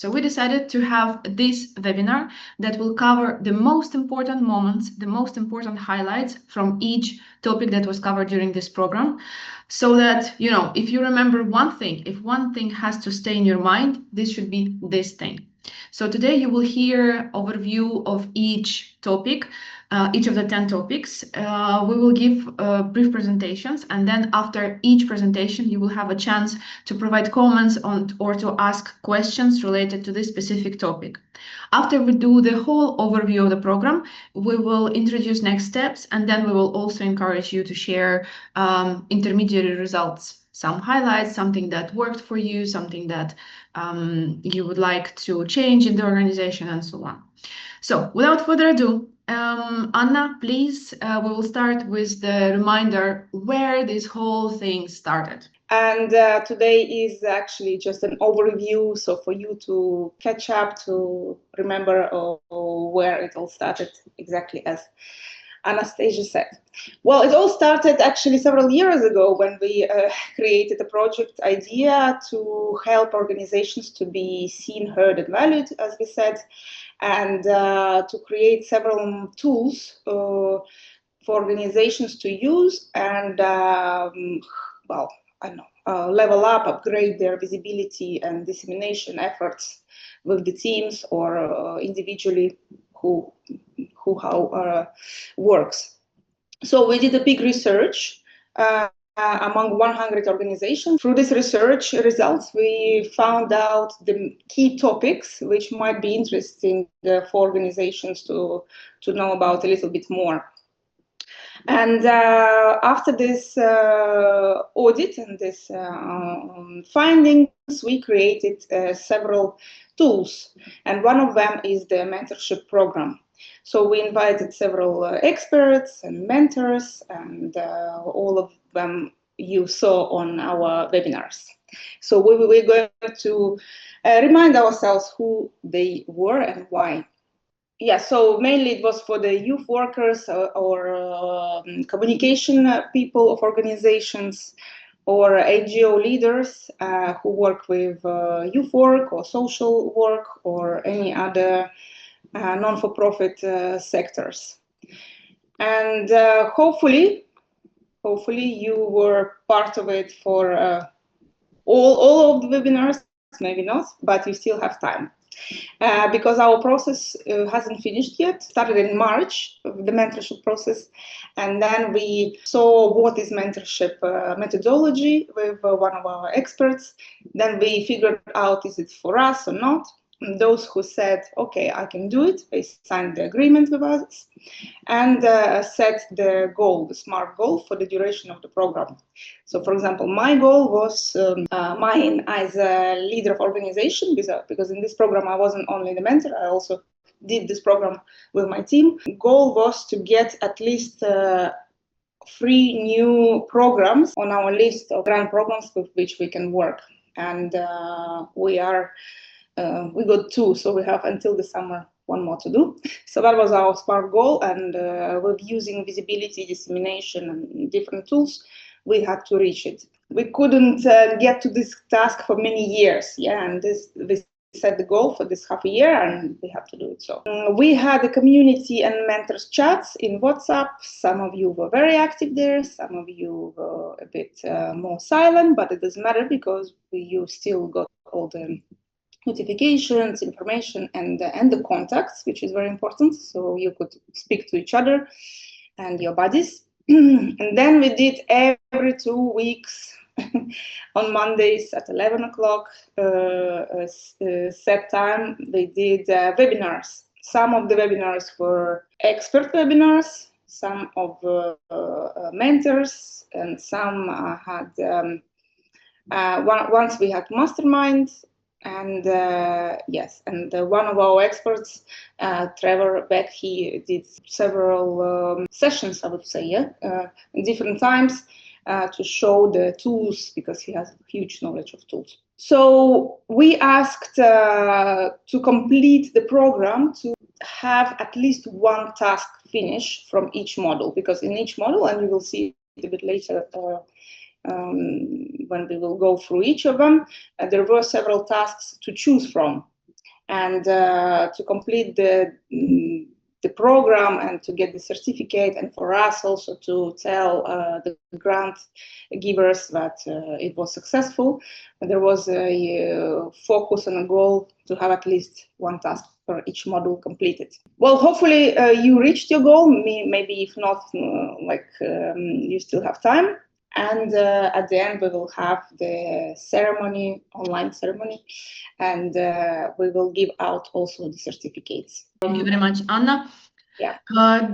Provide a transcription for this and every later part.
So we decided to have this webinar that will cover the most important moments, the most important highlights from each topic that was covered during this program, so that, you know, if you remember one thing, if one thing has to stay in your mind, this should be this thing. So today you will hear overview of each topic, each of the 10 topics. We will give brief presentations, and then after each presentation, you will have a chance to provide comments on or to ask questions related to this specific topic. After we do the whole overview of the program, we will introduce next steps, and then we will also encourage you to share intermediary results, some highlights, something that worked for you, something that you would like to change in the organization, and so on. So without further ado, Anna, please, we will start with the reminder where this whole thing started. And today is actually just an overview, so for you to catch up, to remember where it all started, exactly as Anastasia said. Well, it all started actually several years ago when we created a project idea to help organizations to be seen, heard, and valued, as we said, and to create several tools for organizations to use and, well, I don't know, level up, upgrade their visibility and dissemination efforts with the teams or individually how works. So we did a big research among 100 organizations. Through this research results, we found out the key topics which might be interesting for organizations to know about a little bit more. And after this audit and this findings, we created several tools, and one of them is the mentorship program. So we invited several experts and mentors, and all of them you saw on our webinars. So we're going to remind ourselves who they were and why. Yeah, so mainly it was for the youth workers or communication people of organizations or NGO leaders who work with youth work or social work or any other non-for-profit sectors. And hopefully you were part of it for all of the webinars, maybe not, but you still have time. Because our process hasn't finished yet. Started in March, the mentorship process, and then we saw what is mentorship methodology with one of our experts. Then we figured out, is it for us or not? And those who said, okay, I can do it, they signed the agreement with us and set the goal, the SMART goal for the duration of the program. So, for example, my goal was mine as a leader of organization, because in this program I wasn't only the mentor, I also did this program with my team. The goal was to get at least 3 new programs on our list of grant programs with which we can work. And we got 2, so we have until the summer 1 more to do. So that was our SMART goal, and with using visibility, dissemination, and different tools, we had to reach it. We couldn't get to this task for many years, and we set the goal for this half a year, and we have to do it. So we had a community and mentors chats in WhatsApp. Some of you were very active there, some of you were a bit more silent, but it doesn't matter because you still got all the notifications, information, and the contacts, which is very important. So you could speak to each other and your buddies. And then we did every 2 weeks on Mondays at 11 o'clock set time. We did webinars. Some of the webinars were expert webinars, some of mentors, and some had once we had mastermind. And yes, and one of our experts, Trevor Beck, he did several sessions, I would say, in different times to show the tools, because he has huge knowledge of tools. So we asked to complete the program to have at least 1 task finish from each model, because in each model, and we will see it a bit later when we will go through each of them, there were several tasks to choose from. And to complete the program and to get the certificate, and for us also to tell the grant givers that it was successful, there was a focus on a goal to have at least one task for each module completed. Well, hopefully you reached your goal. Maybe if not, you still have time. And at the end, we will have the ceremony, online ceremony, and we will give out also the certificates. Thank you very much, Anna. Yeah.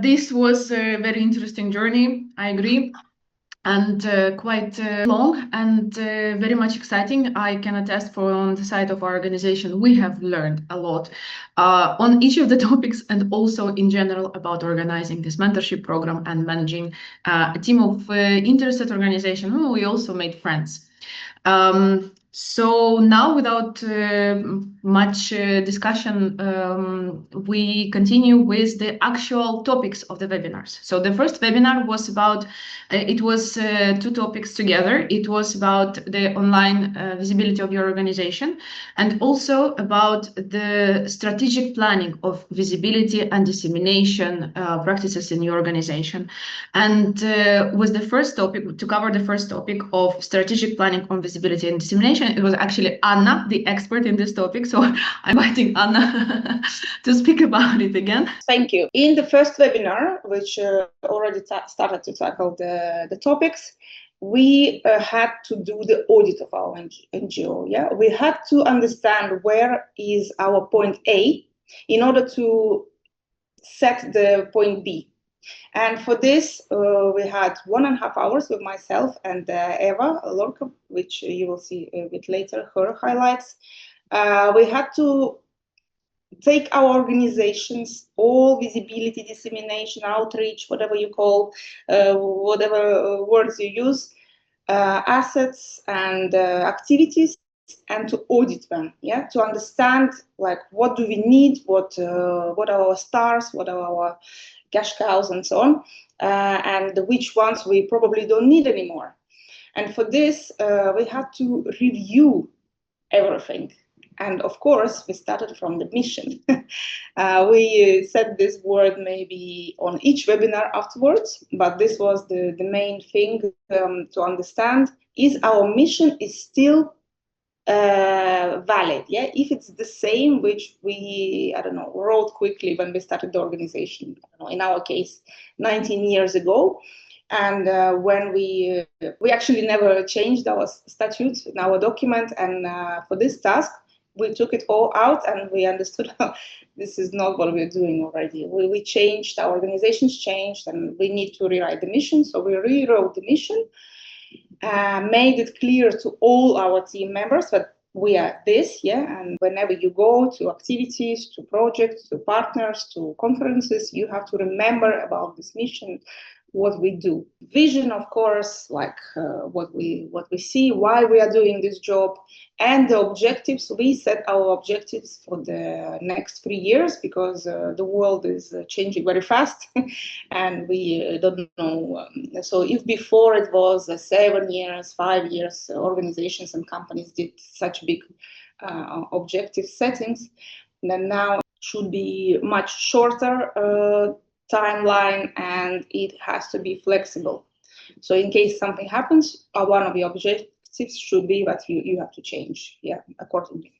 This was a very interesting journey, I agree, and quite long and very much exciting. I can attest for on the side of our organization, we have learned a lot on each of the topics and also in general about organizing this mentorship program and managing a team of interested organization. We also made friends. So now, without much discussion, we continue with the actual topics of the webinars. So the first webinar was about, it was two topics together. It was about the online visibility of your organization and also about the strategic planning of visibility and dissemination practices in your organization. And was the first topic, to cover the first topic of strategic planning on visibility and dissemination, it was actually Anna, the expert in this topic. So I'm inviting Anna to speak about it again. Thank you. In the first webinar, which already started to tackle the topics, we had to do the audit of our NGO. Yeah, we had to understand where is our point A in order to set the point B. And for this, we had 1.5 hours with myself and Eva Lorca, which you will see a bit later, her highlights. We had to take our organizations, all visibility, dissemination, outreach, whatever you call, whatever words you use, assets and activities, and to audit them, yeah, to understand like what do we need, what are our stars, what are our cash cows, and so on, and which ones we probably don't need anymore. And for this, we had to review everything. And of course, we started from the mission. We said this word maybe on each webinar afterwards, but this was the main thing to understand. Is our mission is still valid? Yeah, if it's the same which we, I don't know, wrote quickly when we started the organization, I don't know, in our case, 19 years ago. And when we actually never changed our statute in our document, and for this task, we took it all out and we understood this is not what we're doing already. We changed, our organizations changed, and we need to rewrite the mission. So we rewrote the mission, made it clear to all our team members that we are this, yeah, and whenever you go to activities, to projects, to partners, to conferences, you have to remember about this mission, what we do. Vision, of course, like what we see, why we are doing this job, and the objectives. We set our objectives for the next 3 years because the world is changing very fast, and we don't know. So if before it was 7 years, 5 years, organizations and companies did such big objective settings, then now it should be much shorter timeline, and it has to be flexible. So in case something happens, one of the objectives should be that you have to change, yeah, accordingly.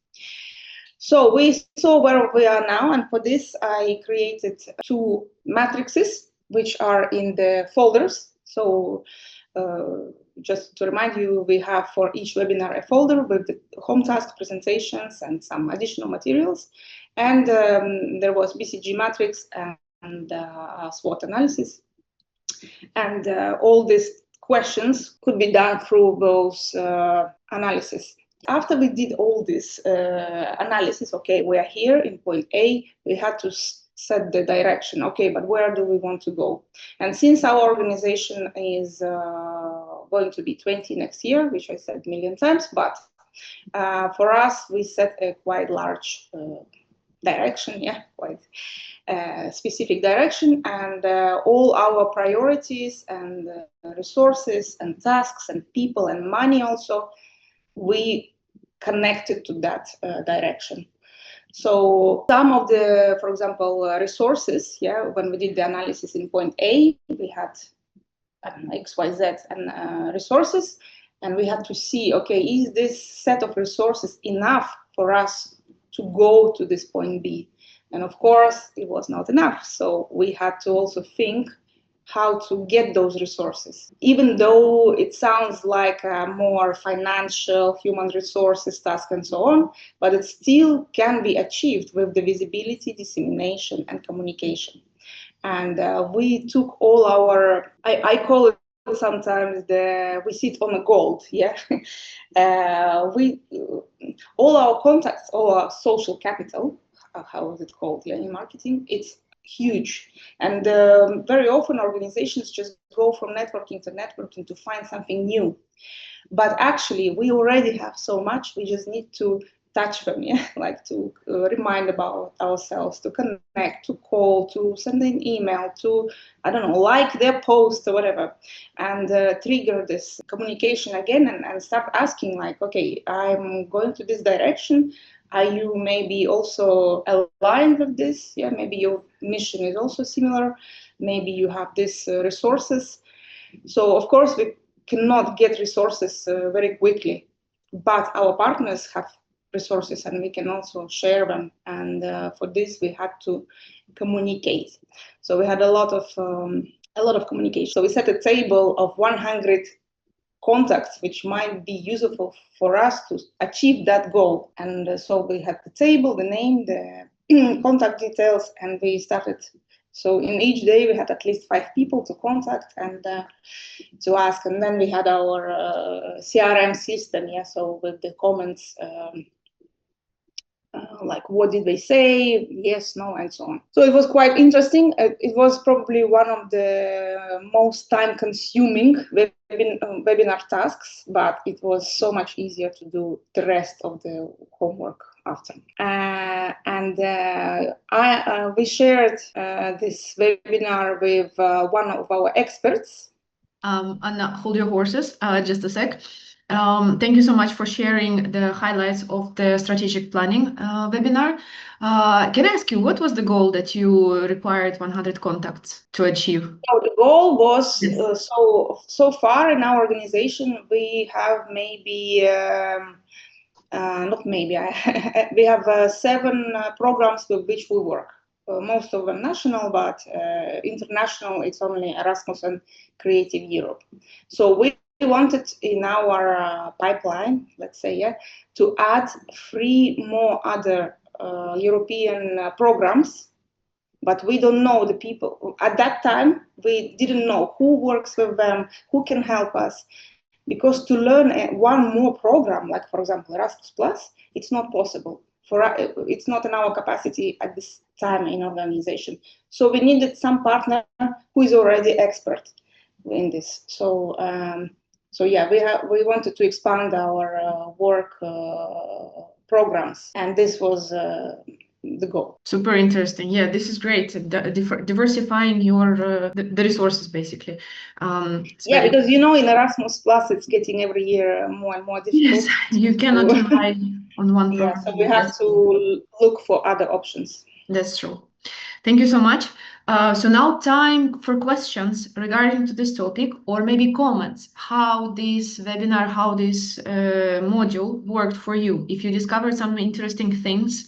So we saw where we are now, and for this I created 2 matrices which are in the folders. So just to remind you, we have for each webinar a folder with the home task, presentations, and some additional materials. And there was BCG matrix and SWOT analysis. And all these questions could be done through those analysis. After we did all this analysis, okay, we are here in point A, we had to set the direction, okay, but where do we want to go? And since our organization is going to be 20 next year, which I said a million times, but for us, we set a quite large direction, yeah, quite specific direction, and all our priorities and resources and tasks and people and money also, we connected to that direction. So some of the, for example, resources, when we did the analysis in point A, we had X, Y, Z and resources, and we had to see, okay, is this set of resources enough for us to go to this point B? And of course, it was not enough. So we had to also think how to get those resources. Even though it sounds like a more financial, human resources task and so on, but it still can be achieved with the visibility, dissemination, and communication. And we took all our, I call it sometimes we sit on a gold, we all our contacts, all our social capital, how is it called, in marketing, it's huge. And very often organizations just go from networking to find something new. But actually, we already have so much, we just need to touch them, like to remind about ourselves, to connect, to call, to send an email, to, I don't know, like their post or whatever, and trigger this communication again and start asking like, okay, I'm going to this direction. Are you maybe also aligned with this? Maybe your mission is also similar. Maybe you have these resources. So of course we cannot get resources very quickly, but our partners have resources and we can also share them. And for this we had to communicate. So we had a lot of communication. So we set a table of 100 contacts which might be useful for us to achieve that goal. And so we had the table, the name, the contact details, and we started. So in each day we had at least 5 people to contact and to ask. And then we had our CRM system, so with the comments, like what did they say, yes, no, and so on. So it was quite interesting. It was probably one of the most time-consuming webinar tasks, but it was so much easier to do the rest of the homework after. We shared this webinar with one of our experts. Anna, hold your horses, just a sec. Thank you so much for sharing the highlights of the strategic planning webinar. Can I ask you, what was the goal that you required 100 contacts to achieve? So the goal was, so far in our organization, we have maybe, not maybe, we have 7 programs with which we work. Most of them national, but international, it's only Erasmus and Creative Europe. So we wanted in our pipeline, let's say, to add 3 more other European programs, but we don't know the people. At that time, we didn't know who works with them, who can help us. Because to learn one more program, like for example Erasmus Plus, it's not possible. It's not in our capacity at this time in organization. So we needed some partner who is already expert in this. So we wanted to expand our work programs, and this was the goal. Super interesting. Yeah, this is great. Diversifying your the resources, basically. Because in Erasmus Plus, it's getting every year more and more difficult. Yes, you cannot rely on one program. So we have to look for other options. That's true. Thank you so much. So now time for questions regarding to this topic, or maybe comments, how this webinar, how this module worked for you. If you discovered some interesting things,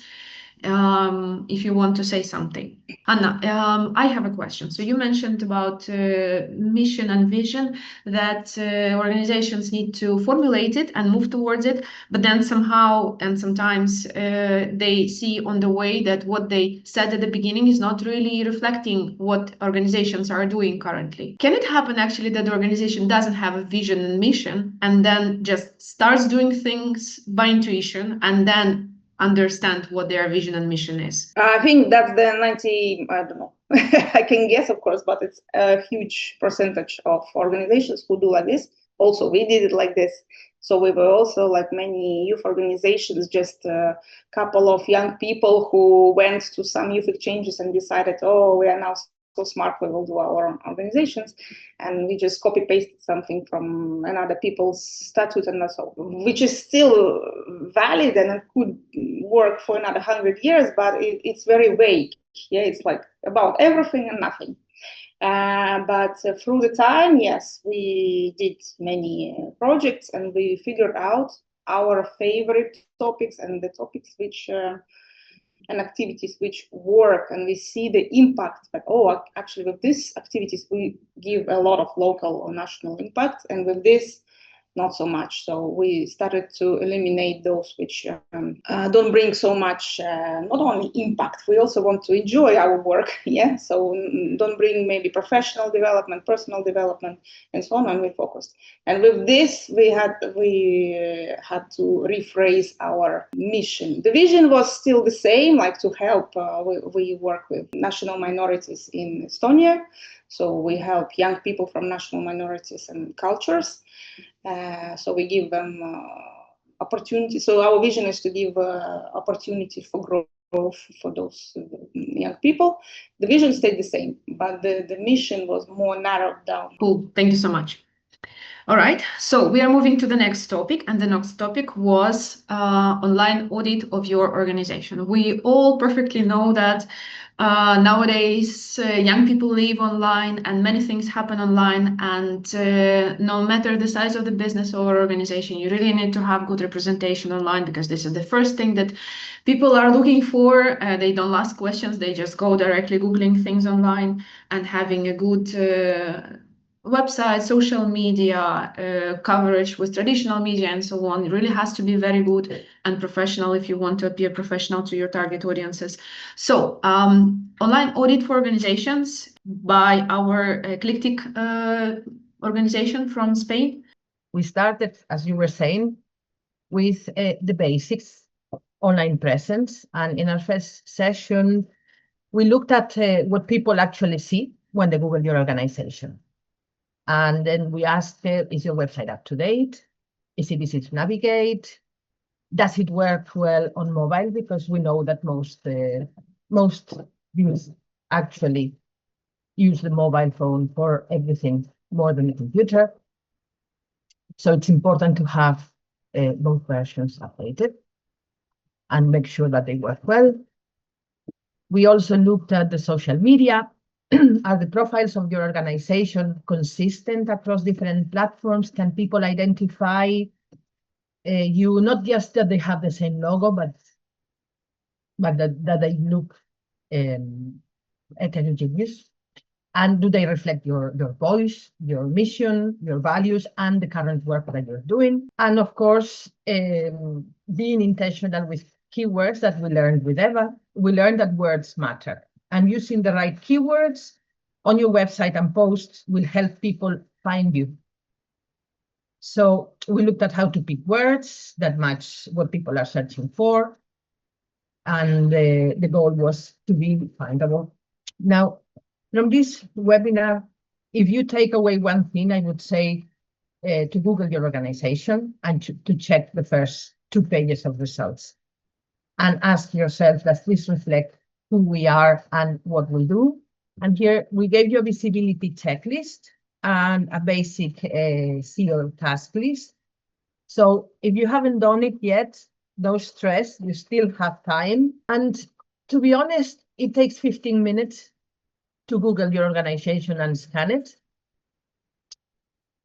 if you want to say something. Anna, I have a question. So you mentioned about mission and vision, that organizations need to formulate it and move towards it, but then somehow and sometimes they see on the way that what they said at the beginning is not really reflecting what organizations are doing currently. Can it happen actually that the organization doesn't have a vision and mission and then just starts doing things by intuition and then understand what their vision and mission is? I think that's the 90, I don't know. I can guess, of course, but it's a huge percentage of organizations who do like this. Also, we did it like this. So we were also, like many youth organizations, just a couple of young people who went to some youth exchanges and decided, oh, we are now so smart, we will do our own organizations, and we just copy pasted something from another people's statute, and so, which is still valid and it could work for another 100 years, but it's very vague. Yeah, it's like about everything and nothing. But through the time, yes, we did many projects, and we figured out our favorite topics and the topics which and activities which work, and we see the impact that, oh, actually with these activities we give a lot of local or national impact, and with this not so much. So we started to eliminate those which don't bring so much, not only impact, we also want to enjoy our work. Yeah, so don't bring maybe professional development, personal development, and so on. And we focused. And with this, we had to rephrase our mission. The vision was still the same, like to help. We work with national minorities in Estonia, so we help young people from national minorities and cultures. So we give them opportunity. So our vision is to give opportunity for growth for those young people. The vision stayed the same, but the mission was more narrowed down. Cool. Thank you so much. All right, so we are moving to the next topic, and the next topic was online audit of your organization. We all perfectly know that nowadays young people live online and many things happen online, and no matter the size of the business or organization, you really need to have good representation online, because this is the first thing that people are looking for. They don't ask questions, they just go directly Googling things online, and having a good website, social media coverage with traditional media and so on. It really has to be very good and professional if you want to appear professional to your target audiences. So online audit for organizations by our eclectic organization from Spain. We started, as you were saying, with the basics, online presence. And in our first session, we looked at what people actually see when they Google your organization. And then we asked, is your website up to date? Is it easy to navigate? Does it work well on mobile? Because we know that most users actually use the mobile phone for everything more than the computer. So it's important to have both versions updated and make sure that they work well. We also looked at the social media. Are the profiles of your organization consistent across different platforms? Can people identify you, not just that they have the same logo, but that they look heterogeneous? And do they reflect your voice, your mission, your values, and the current work that you're doing? And of course, being intentional with keywords that we learned with Eva. We learned that words matter. And using the right keywords on your website and posts will help people find you. So we looked at how to pick words that match what people are searching for. And the goal was to be findable. Now, from this webinar, if you take away one thing, I would say to Google your organization and to check the first 2 pages of results. And ask yourself, does this reflect who we are and what we do? And here we gave you a visibility checklist and a basic SEO task list. So if you haven't done it yet, don't stress, you still have time. And to be honest, it takes 15 minutes to Google your organization and scan it.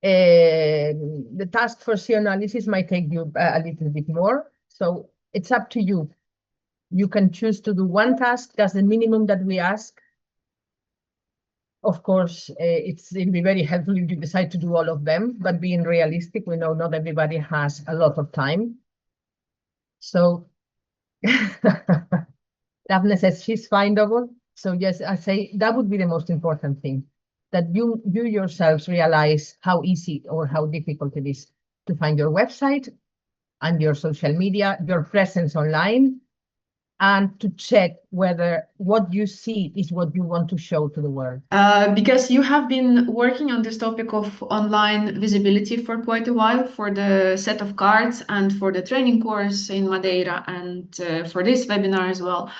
The task for SEO analysis might take you a little bit more. So it's up to you. You can choose to do one task. That's the minimum that we ask. Of course, it'll be very helpful if you decide to do all of them, but being realistic, we know not everybody has a lot of time. So Daphne says she's findable. So yes, I say that would be the most important thing, that you yourselves realize how easy or how difficult it is to find your website and your social media, your presence online, and to check whether what you see is what you want to show to the world. Because you have been working on this topic of online visibility for quite a while, for the set of cards and for the training course in Madeira, and for this webinar as well.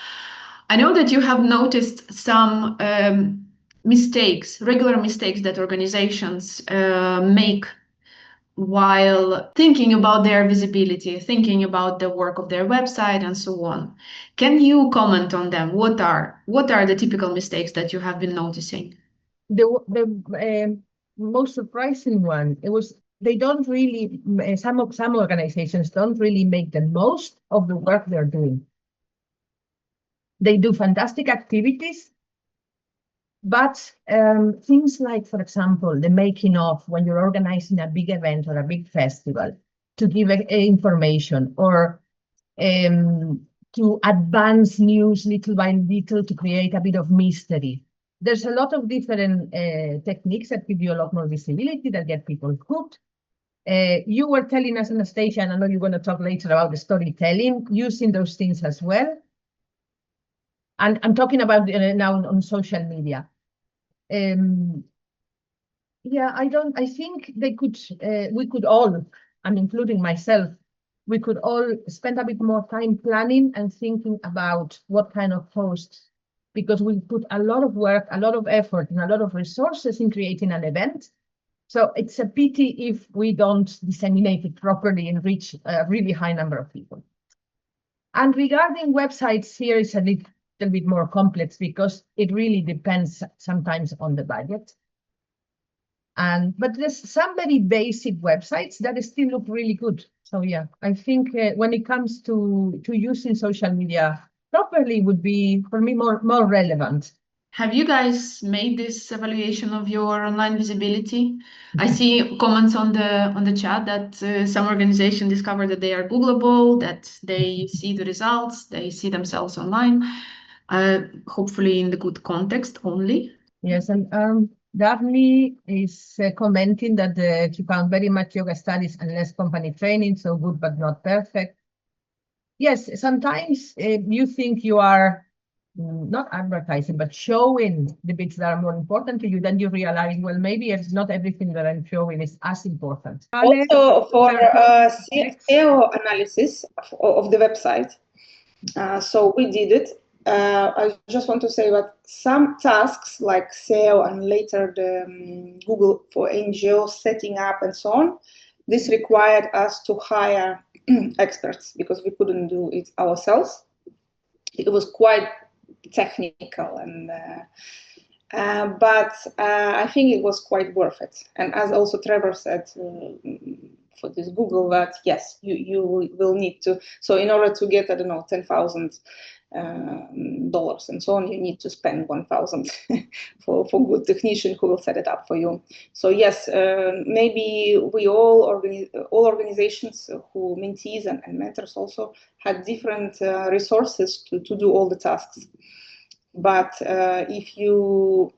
I know that you have noticed some regular mistakes that organizations make while thinking about their visibility, thinking about the work of their website and so on. Can you comment on them? What are the typical mistakes that you have been noticing? The most surprising one, it was they don't really some organizations don't really make the most of the work they're doing. They do fantastic activities, but things like, for example, the making of when you're organizing a big event or a big festival, to give information, or to advance news little by little to create a bit of mystery. There's a lot of different techniques that give you a lot more visibility, that get people hooked. You were telling us on the station, I know you're going to talk later about the storytelling, using those things as well. And I'm talking about now on social media. Yeah, I think we could all, I'm including myself, we could all spend a bit more time planning and thinking about what kind of posts, because we put a lot of work, a lot of effort, and a lot of resources in creating an event. So it's a pity if we don't disseminate it properly and reach a really high number of people. And regarding websites, here is a little bit more complex because it really depends sometimes on the budget. But there's some very basic websites that still look really good. So yeah, I think when it comes to using social media properly would be, for me, more relevant. Have you guys made this evaluation of your online visibility? I see comments on the chat that some organizations discover that they are Googleable, that they see the results, they see themselves online, hopefully in the good context only. Yes, and Daphne is commenting that she found very much yoga studies and less company training, so good but not perfect. Yes, sometimes you think you are not advertising, but showing the bits that are more important to you, then you realize, well, maybe it's not everything that I'm showing is as important. Also, for SEO analysis of the website, so we did it. I just want to say that some tasks like SEO and later the Google for NGO setting up and so on, this required us to hire experts because we couldn't do it ourselves. It was quite technical, but I think it was quite worth it. And as also Trevor said for this Google, that yes, you will need to. So in order to get, I don't know, $10,000 and so on, you need to spend 1,000 for good technician who will set it up for you. So yes, maybe we all organizations who mentees and mentors also had different resources to do all the tasks. But if you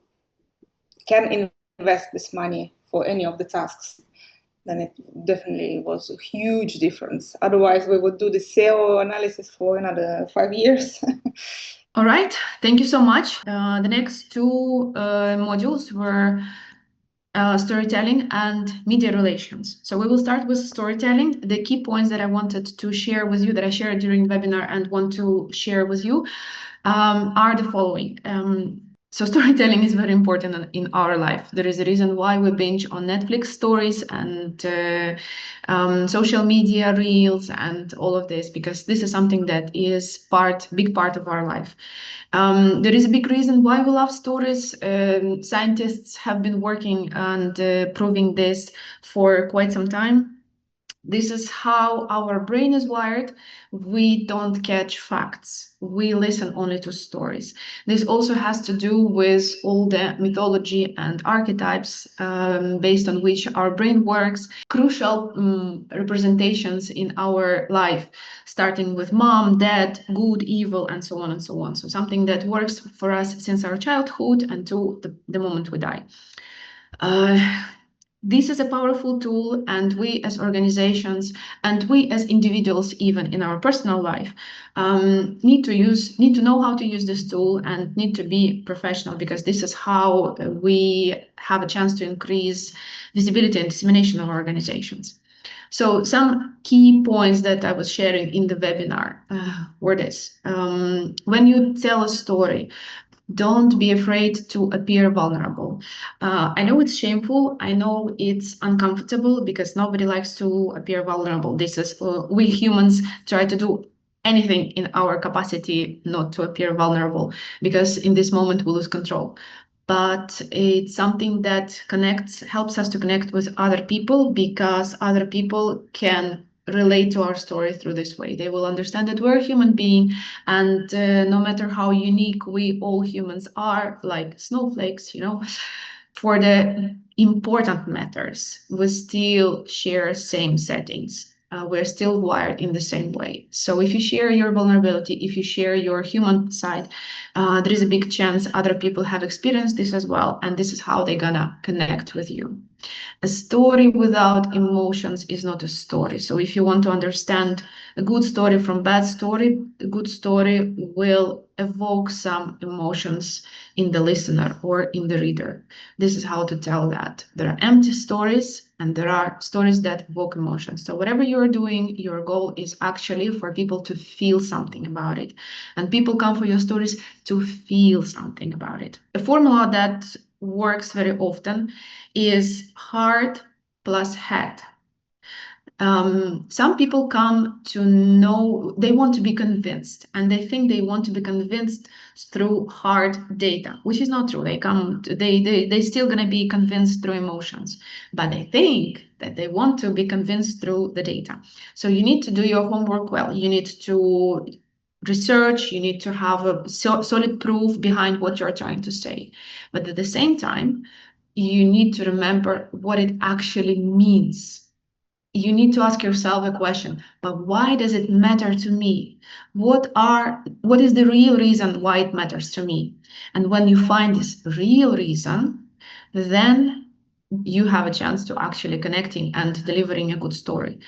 can invest this money for any of the tasks, then it definitely was a huge difference. Otherwise, we would do the SEO analysis for another 5 years. All right, thank you so much. The next two modules were storytelling and media relations. So we will start with storytelling. The key points that I wanted to share with you, that I shared during the webinar and want to share with you, are the following. So storytelling is very important in our life. There is a reason why we binge on Netflix stories and social media reels and all of this, because this is something that is big part of our life. There is a big reason why we love stories. Scientists have been working and proving this for quite some time. This is how our brain is wired. We don't catch facts. We listen only to stories. This also has to do with all the mythology and archetypes based on which our brain works. Crucial representations in our life, starting with mom, dad, good, evil, and so on and so on. So something that works for us since our childhood until the moment we die. This is a powerful tool, and we as organizations and we as individuals, even in our personal life, need to know how to use this tool and need to be professional, because this is how we have a chance to increase visibility and dissemination of our organizations. So some key points that I was sharing in the webinar were this. When you tell a story, Don't be afraid to appear vulnerable. I know it's shameful. I know it's uncomfortable because nobody likes to appear vulnerable. This is, we humans try to do anything in our capacity not to appear vulnerable because in this moment we lose control. But it's something that helps us to connect with other people because other people can relate to our story through this way. They will understand that we're a human being, and no matter how unique we all humans are, like snowflakes, for the important matters, we still share same settings. We're still wired in the same way. So if you share your vulnerability, if you share your human side, there is a big chance other people have experienced this as well, and this is how they're gonna connect with you. A story without emotions is not a story. So if you want to understand a good story from bad story, a good story will evoke some emotions in the listener or in the reader. This is how to tell that. There are empty stories and there are stories that evoke emotions. So whatever you're doing, your goal is actually for people to feel something about it. And people come for your stories to feel something about it. A formula that works very often is heart plus head. Some people come to know, they want to be convinced, and they think they want to be convinced through hard data, which is not true. They still gonna be convinced through emotions, but they think that they want to be convinced through the data. So you need to do your homework well. You need to research, you need to have a solid proof behind what you're trying to say. But at the same time, you need to remember what it actually means. You need to ask yourself a question, but why does it matter to me? What is the real reason why it matters to me? And when you find this real reason, then you have a chance to actually connecting and delivering a good story.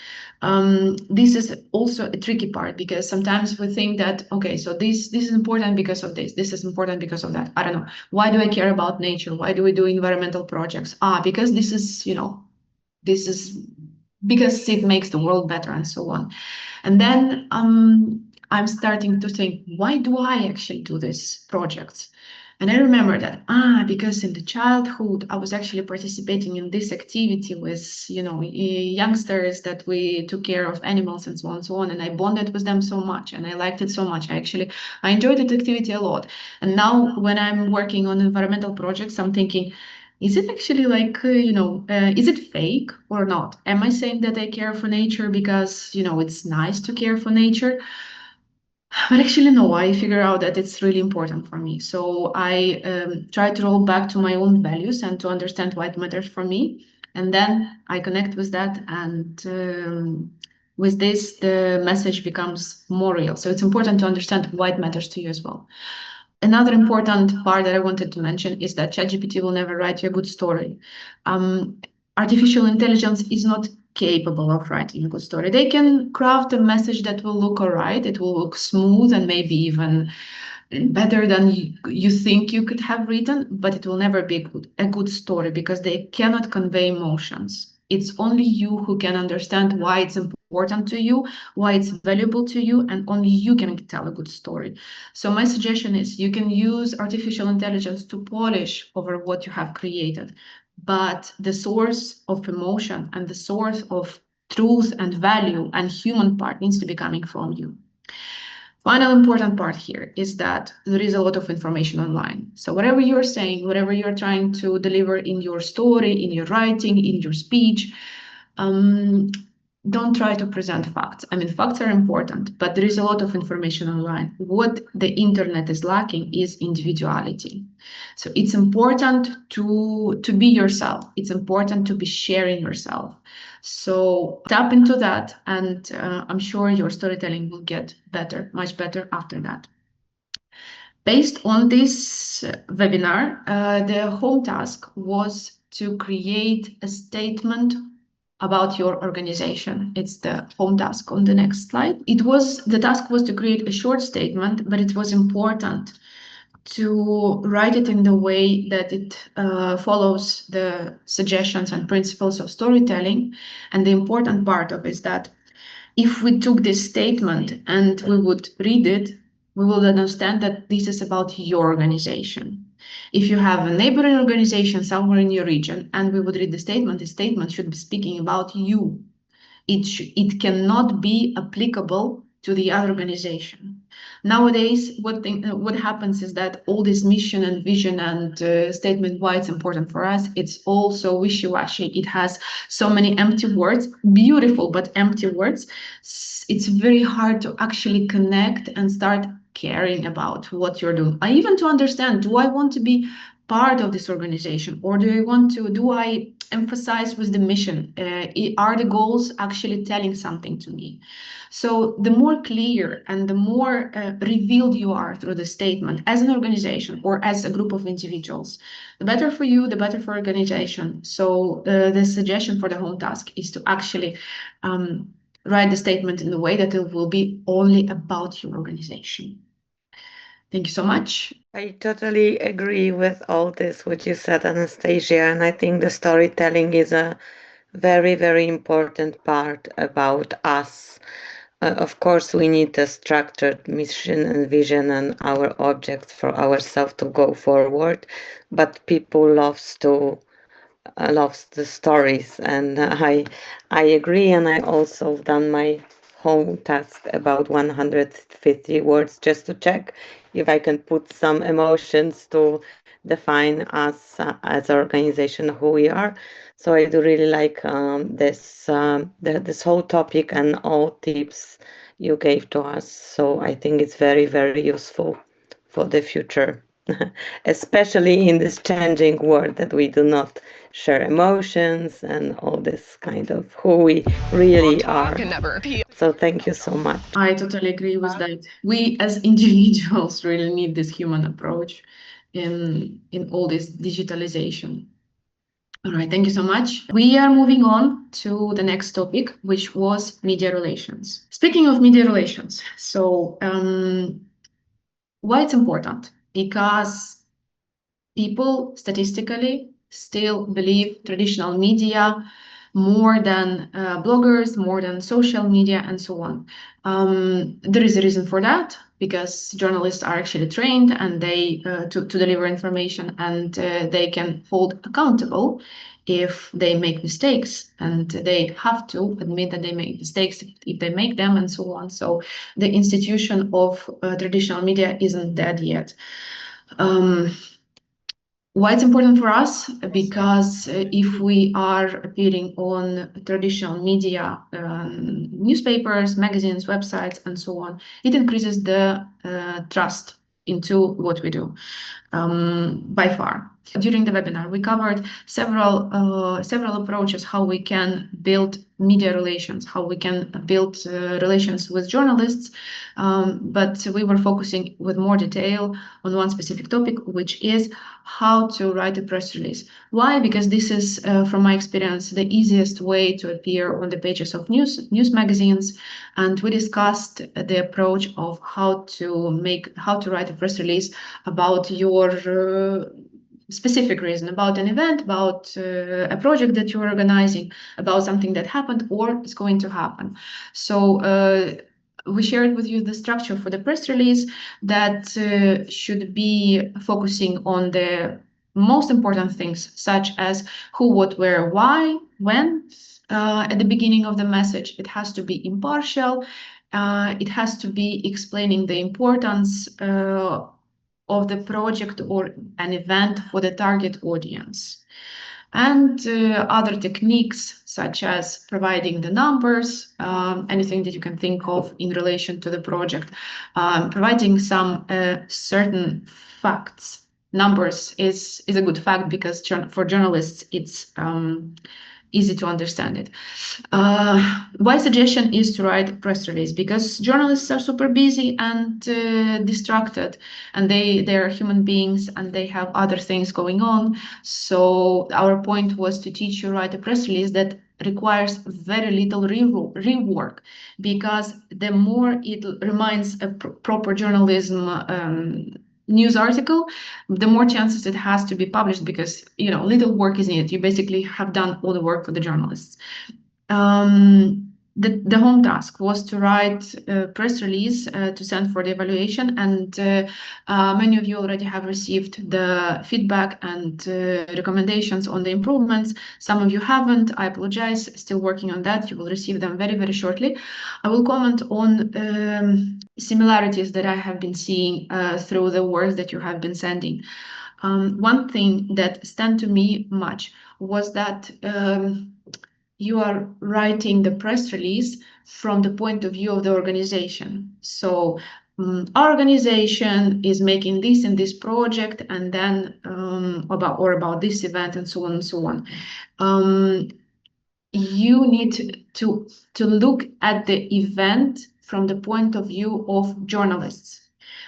This is also a tricky part because sometimes we think that, okay, so this is important because of this is important because of that. I don't know. Why do I care about nature? Why do we do environmental projects? Because this is, this is because it makes the world better and so on. And then I'm starting to think, why do I actually do these projects? And I remember that, because in the childhood, I was actually participating in this activity with, youngsters that we took care of animals and so on and so on. And I bonded with them so much and I liked it so much. I enjoyed that activity a lot. And now when I'm working on environmental projects, I'm thinking, is it actually like, is it fake or not? Am I saying that I care for nature because, it's nice to care for nature? But actually, no, I figure out that it's really important for me. So I try to roll back to my own values and to understand why it matters for me. And then I connect with that. And with this, the message becomes more real. So it's important to understand why it matters to you as well. Another important part that I wanted to mention is that ChatGPT will never write you a good story. Artificial intelligence is not capable of writing a good story. They can craft a message that will look all right, it will look smooth and maybe even better than you think you could have written, but it will never be a good story because they cannot convey emotions. It's only you who can understand why it's important to you, why it's valuable to you, and only you can tell a good story. So my suggestion is you can use artificial intelligence to polish over what you have created, but the source of emotion and the source of truth and value and human part needs to be coming from you. Final important part here is that there is a lot of information online. So whatever you're saying, whatever you're trying to deliver in your story, in your writing, in your speech, don't try to present facts. I mean, facts are important, but there is a lot of information online. What the internet is lacking is individuality. So it's important to be yourself. It's important to be sharing yourself. So tap into that, and I'm sure your storytelling will get better, much better after that. Based on this webinar, the home task was to create a statement about your organization. It's the home task on the next slide. The task was to create a short statement, but it was important to write it in the way that it follows the suggestions and principles of storytelling. And the important part of it is that if we took this statement and we would read it, we will understand that this is about your organization. If you have a neighboring organization somewhere in your region and we would read the statement should be speaking about you. It cannot be applicable to the other organization. Nowadays, what happens is that all this mission and vision and statement why it's important for us, it's also wishy-washy. It has so many empty words, beautiful but empty words. It's very hard to actually connect and start caring about what you're doing. I even to understand, do I want to be part of this organization, or do I emphasize with the mission? Are the goals actually telling something to me? So the more clear and the more revealed you are through the statement as an organization or as a group of individuals, the better for you, the better for organization. So the suggestion for the home task is to actually write the statement in a way that it will be only about your organization. Thank you so much. I totally agree with all this what you said, Anastasia, and I think the storytelling is a very, very important part about us. Of course, we need a structured mission and vision and our objects for ourselves to go forward, but people loves the stories, and I agree, and I also done my home task about 150 words just to check if I can put some emotions to define us as an organization who we are. So I do really like this whole topic and all tips you gave to us. So I think it's very, very useful for the future. Especially in this changing world that we do not share emotions and all this kind of who we really are. So thank you so much. I totally agree with that. We as individuals really need this human approach in all this digitalization. All right, thank you so much. We are moving on to the next topic, which was media relations. Speaking of media relations, so why it's important? Because people statistically still believe traditional media more than bloggers, more than social media, and so on. There is a reason for that, because journalists are actually trained and they to deliver information, and they can hold accountable if they make mistakes, and they have to admit that they make mistakes if they make them, and so on. So the institution of traditional media isn't dead yet. Why it's important for us? Because if we are appearing on traditional media, newspapers, magazines, websites, and so on, it increases the trust into what we do by far. During the webinar, we covered several approaches how we can build media relations, how we can build relations with journalists, but we were focusing with more detail on one specific topic, which is how to write a press release. Why? Because this is, from my experience, the easiest way to appear on the pages of news magazines, and we discussed the approach of how to write a press release about your specific reason, about an event, about a project that you're organizing, about something that happened or is going to happen. So we shared with you the structure for the press release that should be focusing on the most important things, such as who, what, where, why, when. At the beginning of the message, it has to be impartial. It has to be explaining the importance of the project or an event for the target audience. And other techniques, such as providing the numbers, anything that you can think of in relation to the project, providing some certain facts. Numbers is a good fact because for journalists it's easy to understand it. My suggestion is to write a press release, because journalists are super busy and distracted, and they are human beings and they have other things going on. So our point was to teach you to write a press release that requires very little rework, because the more it reminds a proper journalism news article, the more chances it has to be published, because little work is needed. You basically have done all the work for the journalists. the home task was to write a press release to send for the evaluation, and many of you already have received the feedback and recommendations on the improvements. Some of you haven't. I apologize. Still working on that. You will receive them very, very shortly. I will comment on similarities that I have been seeing through the work that you have been sending. One thing that stand to me much was that you are writing the press release from the point of view of the organization. So our organization is making this in this project, and then about this event, and so on and so on. You need to look at the event from the point of view of journalists.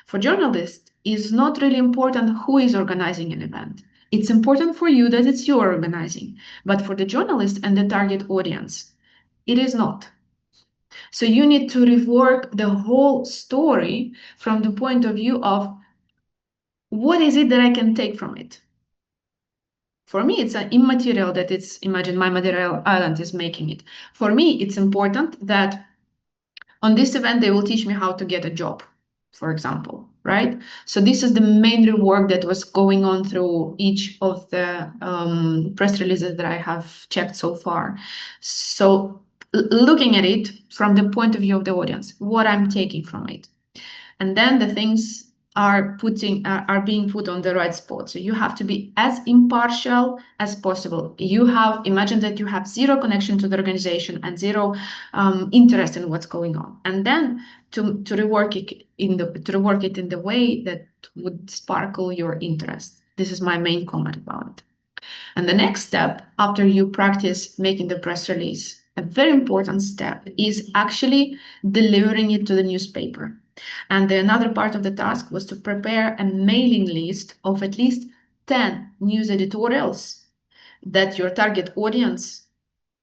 For journalists, it's not really important who is organizing an event. It's important for you that it's you organizing, but for the journalist and the target audience, it is not. So you need to rework the whole story from the point of view of what is it that I can take from it. For me, it's an immaterial that it's, imagine my material island is making it. For me, it's important that on this event, they will teach me how to get a job, for example, right? So this is the main rework that was going on through each of the press releases that I have checked so far. So looking at it from the point of view of the audience, what I'm taking from it. And then the things are being put on the right spot. So you have to be as impartial as possible. You have imagine that you have zero connection to the organization and zero interest in what's going on, and then to rework it in the way that would sparkle your interest. This is my main comment about it. And the next step, after you practice making the press release, a very important step is actually delivering it to the newspaper. And another part of the task was to prepare a mailing list of at least 10 news editorials that your target audience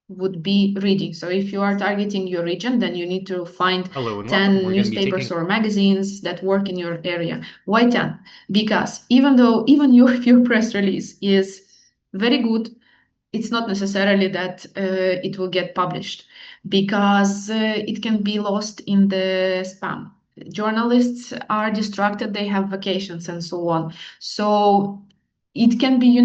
would be reading. So if you are targeting your region, then you need to find 10 newspapers or magazines that work in your area. Why 10? Because even your press release is very good, it's not necessarily that it will get published, because it can be lost in the spam. Journalists are distracted, they have vacations and so on. So it can be,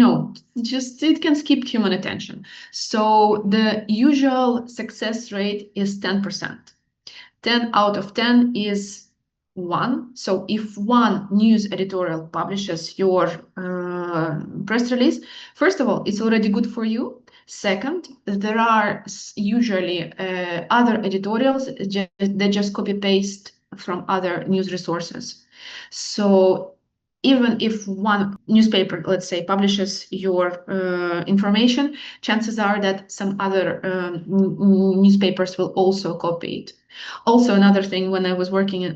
just it can skip human attention. So the usual success rate is 10%. 10 out of 10 is 1. So if one news editorial publishes your press release, first of all, it's already good for you. Second, there are usually other editorials that just copy paste from other news resources. So even if one newspaper, let's say, publishes your information, chances are that some other newspapers will also copy it. Also, another thing, when I was working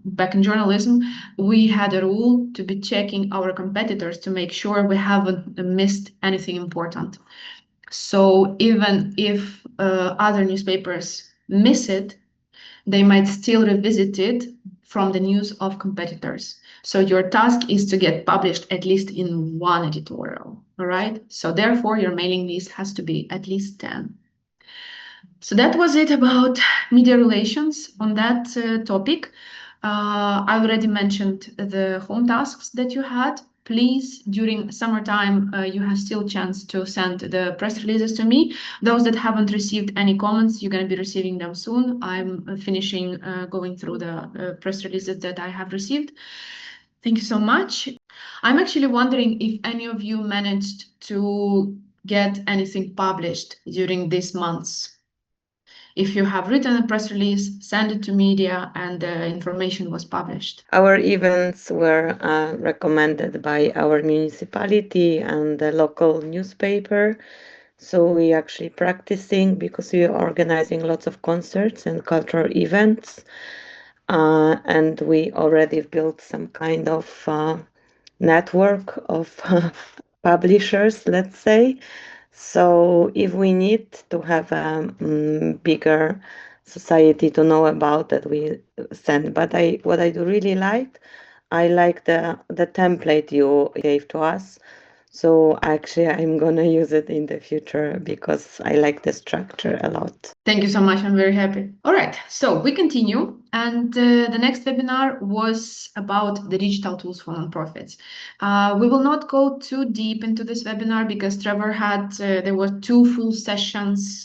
back in journalism, we had a rule to be checking our competitors to make sure we haven't missed anything important. So even if other newspapers miss it, they might still revisit it from the news of competitors. So your task is to get published at least in one editorial, all right? So therefore, your mailing list has to be at least 10. So that was it about media relations on that topic. I already mentioned the home tasks that you had. Please, during summertime, you have still chance to send the press releases to me. Those that haven't received any comments, you're going to be receiving them soon. I'm finishing going through the press releases that I have received. Thank you so much. I'm actually wondering if any of you managed to get anything published during these months. If you have written a press release, send it to media and the information was published. Our events were recommended by our municipality and the local newspaper. So we actually practicing because we are organizing lots of concerts and cultural events. And we already built some kind of network of publishers, let's say. So if we need to have a bigger society to know about that, we send. But what I do really like, I like the template you gave to us. So actually, I'm gonna use it in the future because I like the structure a lot. Thank you so much. I'm very happy. All right, so we continue. And the next webinar was about the digital tools for nonprofits. We will not go too deep into this webinar because Trevor had, there were 2 full sessions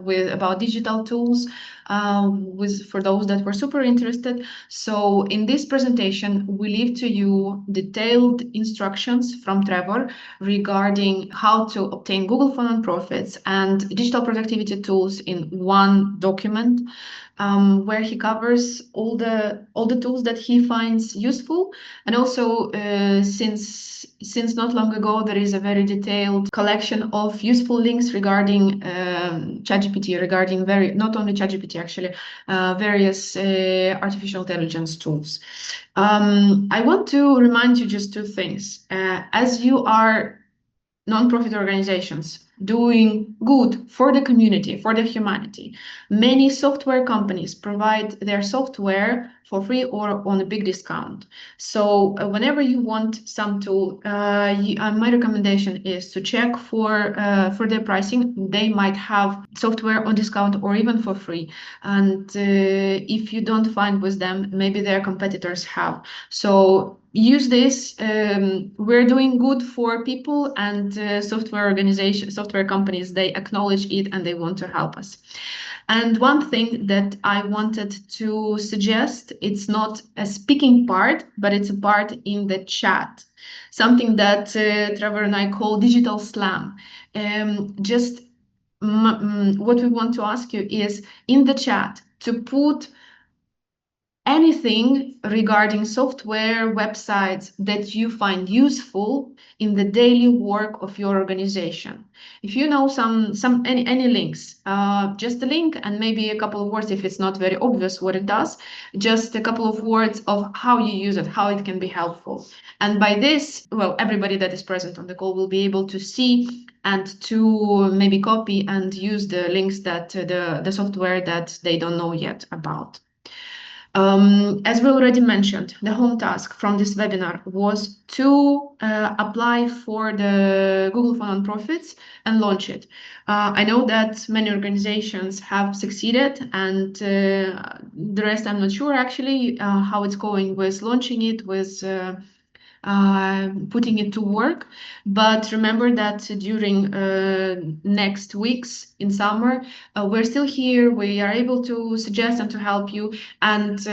with about digital tools for those that were super interested. So in this presentation, we leave to you detailed instructions from Trevor regarding how to obtain Google for nonprofits and digital productivity tools in one document, where he covers all the tools that he finds useful. And also, since not long ago, there is a very detailed collection of useful links regarding ChatGPT, regarding not only ChatGPT actually, various artificial intelligence tools. I want to remind you just 2 things. As you are nonprofit organizations doing good for the community, for the humanity. Many software companies provide their software for free or on a big discount. So whenever you want some tool, my recommendation is to check for their pricing. They might have software on discount or even for free. And if you don't find with them, maybe their competitors have. So use this. We're doing good for people, and software companies, they acknowledge it and they want to help us. And one thing that I wanted to suggest, it's not a speaking part, but it's a part in the chat, something that Trevor and I call digital slam. Just what we want to ask you is in the chat to put anything regarding software, websites that you find useful in the daily work of your organization. If you know any links, just a link and maybe a couple of words if it's not very obvious what it does, just a couple of words of how you use it, how it can be helpful. And by this, well, everybody that is present on the call will be able to see and to maybe copy and use the links that the software that they don't know yet about. As we already mentioned, the home task from this webinar was to apply for the Google for Nonprofits and launch it. I know that many organizations have succeeded, and the rest I'm not sure actually how it's going with launching it, with putting it to work. But remember that during next weeks in summer, we're still here. We are able to suggest and to help you. And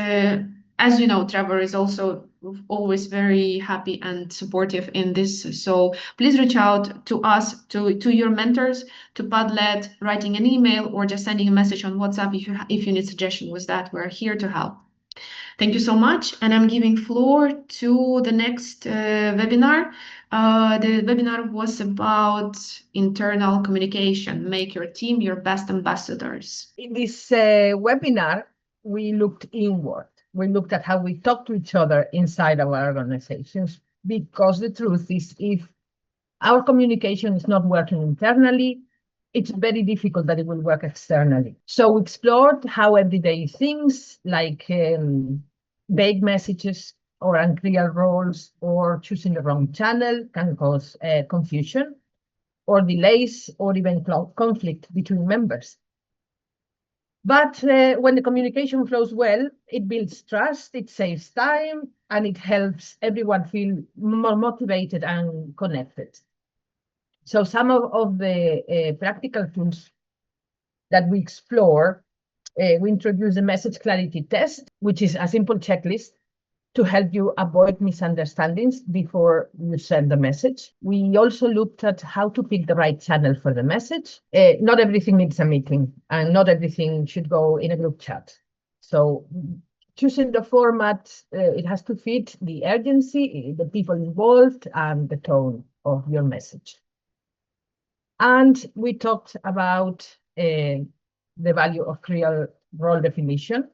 as you know, Trevor is also always very happy and supportive in this. So please reach out to us, to your mentors, to Padlet, writing an email or just sending a message on WhatsApp if you need suggestion with that. We're here to help. Thank you so much, and I'm giving floor to the next webinar. The webinar was about internal communication. Make your team your best ambassadors. In this webinar, we looked inward. We looked at how we talk to each other inside our organizations, because the truth is, if our communication is not working internally, it's very difficult that it will work externally. So we explored how everyday things like vague messages or unclear roles or choosing the wrong channel can cause confusion or delays or even conflict between members. But when the communication flows well, it builds trust, it saves time, and it helps everyone feel more motivated and connected. So some of the practical tools that we explore, we introduce a message clarity test, which is a simple checklist to help you avoid misunderstandings before you send the message. We also looked at how to pick the right channel for the message. Not everything needs a meeting, and not everything should go in a group chat. So choosing the format, it has to fit the urgency, the people involved, and the tone of your message. And we talked about the value of clear role definition.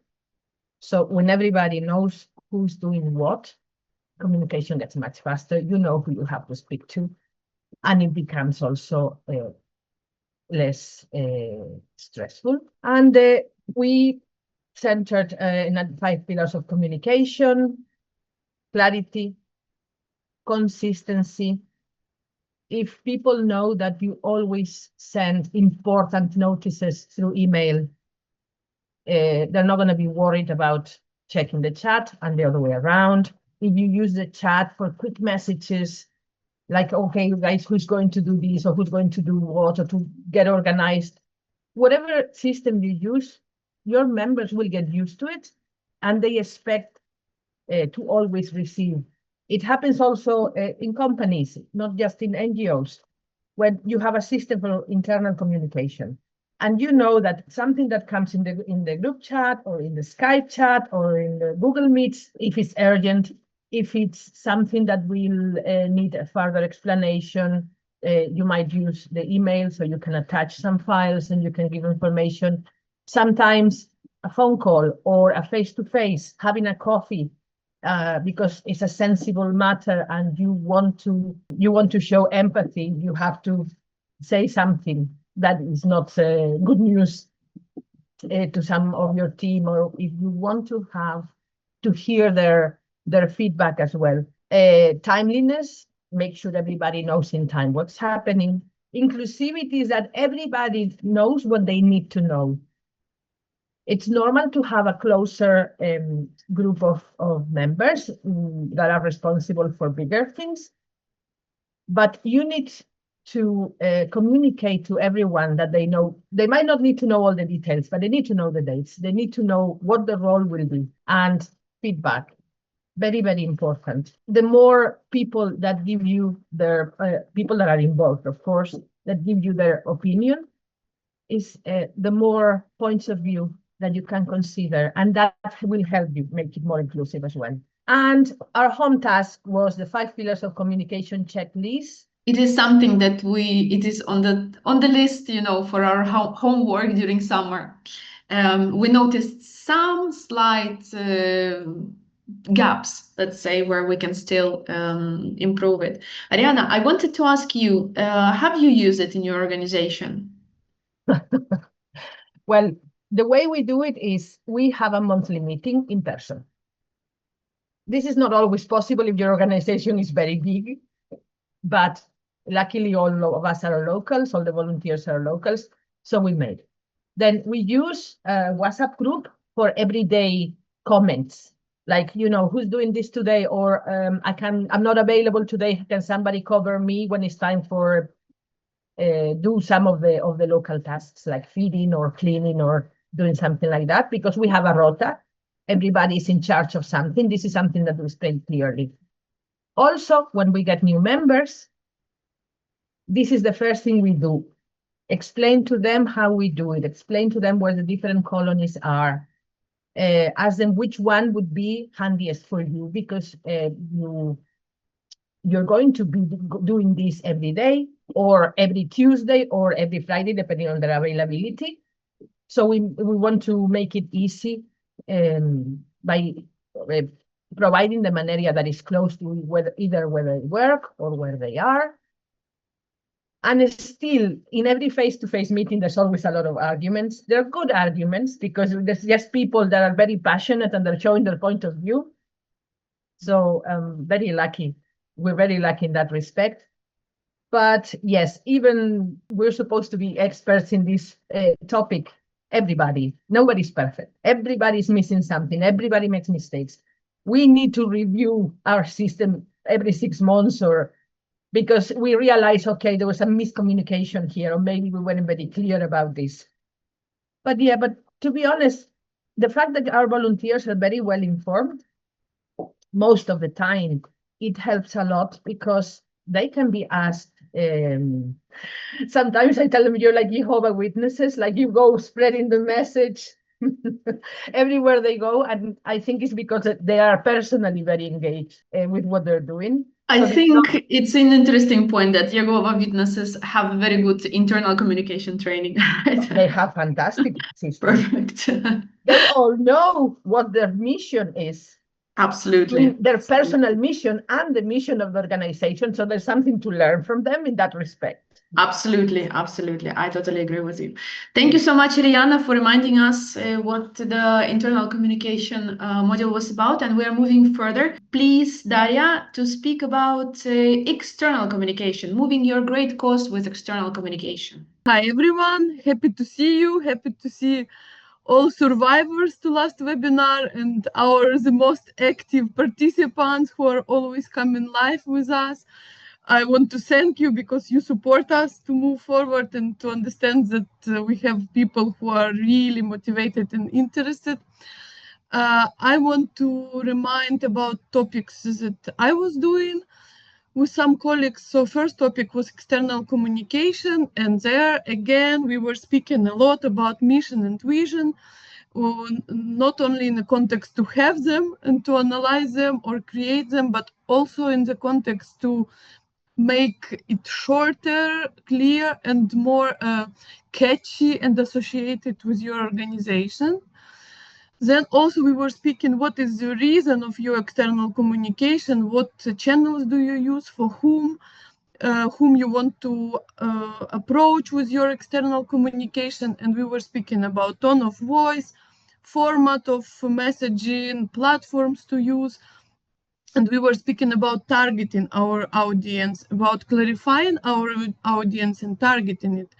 So when everybody knows who's doing what, communication gets much faster. You know who you have to speak to, and it becomes also less stressful. And we centered in 5 pillars of communication: clarity, consistency, if people know that you always send important notices through email, they're not going to be worried about checking the chat and the other way around. If you use the chat for quick messages, like, okay, you guys, who's going to do this or who's going to do what, or to get organized, whatever system you use, your members will get used to it and they expect to always receive. It happens also in companies, not just in NGOs, when you have a system for internal communication. And you know that something that comes in the group chat or in the Skype chat or in the Google Meets, if it's urgent, if it's something that will need a further explanation, you might use the email so you can attach some files and you can give information. Sometimes a phone call or a face-to-face, having a coffee, because it's a sensible matter and you want to show empathy, you have to say something that is not good news to some of your team, or if you want to hear their feedback as well. Timeliness, make sure everybody knows in time what's happening. Inclusivity is that everybody knows what they need to know. It's normal to have a closer group of members that are responsible for bigger things, but you need to communicate to everyone that they know. They might not need to know all the details, but they need to know the dates. They need to know what the role will be, and feedback. Very, very important. The more people that give you their, people that are involved, of course, that give you their opinion, is the more points of view that you can consider, and that will help you make it more inclusive as well. And our home task was the 5 pillars of communication checklist. It is something that it is on the list, for our homework during summer. We noticed some slight gaps, let's say, where we can still improve it. Ariana, I wanted to ask you, have you used it in your organization? Well, the way we do it is we have a monthly meeting in person. This is not always possible if your organization is very big, but luckily all of us are locals, all the volunteers are locals, so we made. Then we use a WhatsApp group for everyday comments, like, who's doing this today, or I'm not available today, can somebody cover me when it's time for do some of the local tasks like feeding or cleaning or doing something like that, because we have a rota. Everybody is in charge of something. This is something that we state clearly. Also, when we get new members, this is the first thing we do. Explain to them how we do it. Explain to them where the different colonies are. Ask them which one would be handiest for you, because you're going to be doing this every day, or every Tuesday, or every Friday, depending on their availability. So we want to make it easy by providing them an area that is close to either where they work or where they are. And still, in every face-to-face meeting, there's always a lot of arguments. They're good arguments because there's just people that are very passionate and they're showing their point of view. So very lucky. We're very lucky in that respect. But yes, even we're supposed to be experts in this topic. Everybody, nobody's perfect. Everybody's missing something. Everybody makes mistakes. We need to review our system every 6 months, or because we realize, okay, there was a miscommunication here, or maybe we weren't very clear about this. But to be honest, the fact that our volunteers are very well informed most of the time, it helps a lot, because they can be asked. Sometimes I tell them, you're like Jehovah's Witnesses, like you go spreading the message everywhere they go. And I think it's because they are personally very engaged with what they're doing. I think it's an interesting point that Jehovah's Witnesses have very good internal communication training. Right? They have fantastic systems. Perfect. They all know what their mission is. Absolutely. between their personal mission and the mission of the organization. So there's something to learn from them in that respect. Absolutely, absolutely. I totally agree with you. Thank you so much, Iliana, for reminding us what the internal communication module was about. And we are moving further. Please, Daria, to speak about external communication, moving your great cause with external communication. Hi, everyone. Happy to see you. Happy to see all survivors to last webinar and the most active participants who are always coming live with us. I want to thank you because you support us to move forward and to understand that we have people who are really motivated and interested. I want to remind about topics that I was doing with some colleagues. So first topic was external communication, and there again we were speaking a lot about mission and vision, not only in the context to have them and to analyze them or create them, but also in the context to make it shorter, clear, and more catchy and associated with your organization. Then also we were speaking what is the reason of your external communication, what channels do you use, for whom you want to approach with your external communication. And we were speaking about tone of voice, format of messaging, platforms to use. And we were speaking about targeting our audience, about clarifying our audience and targeting it.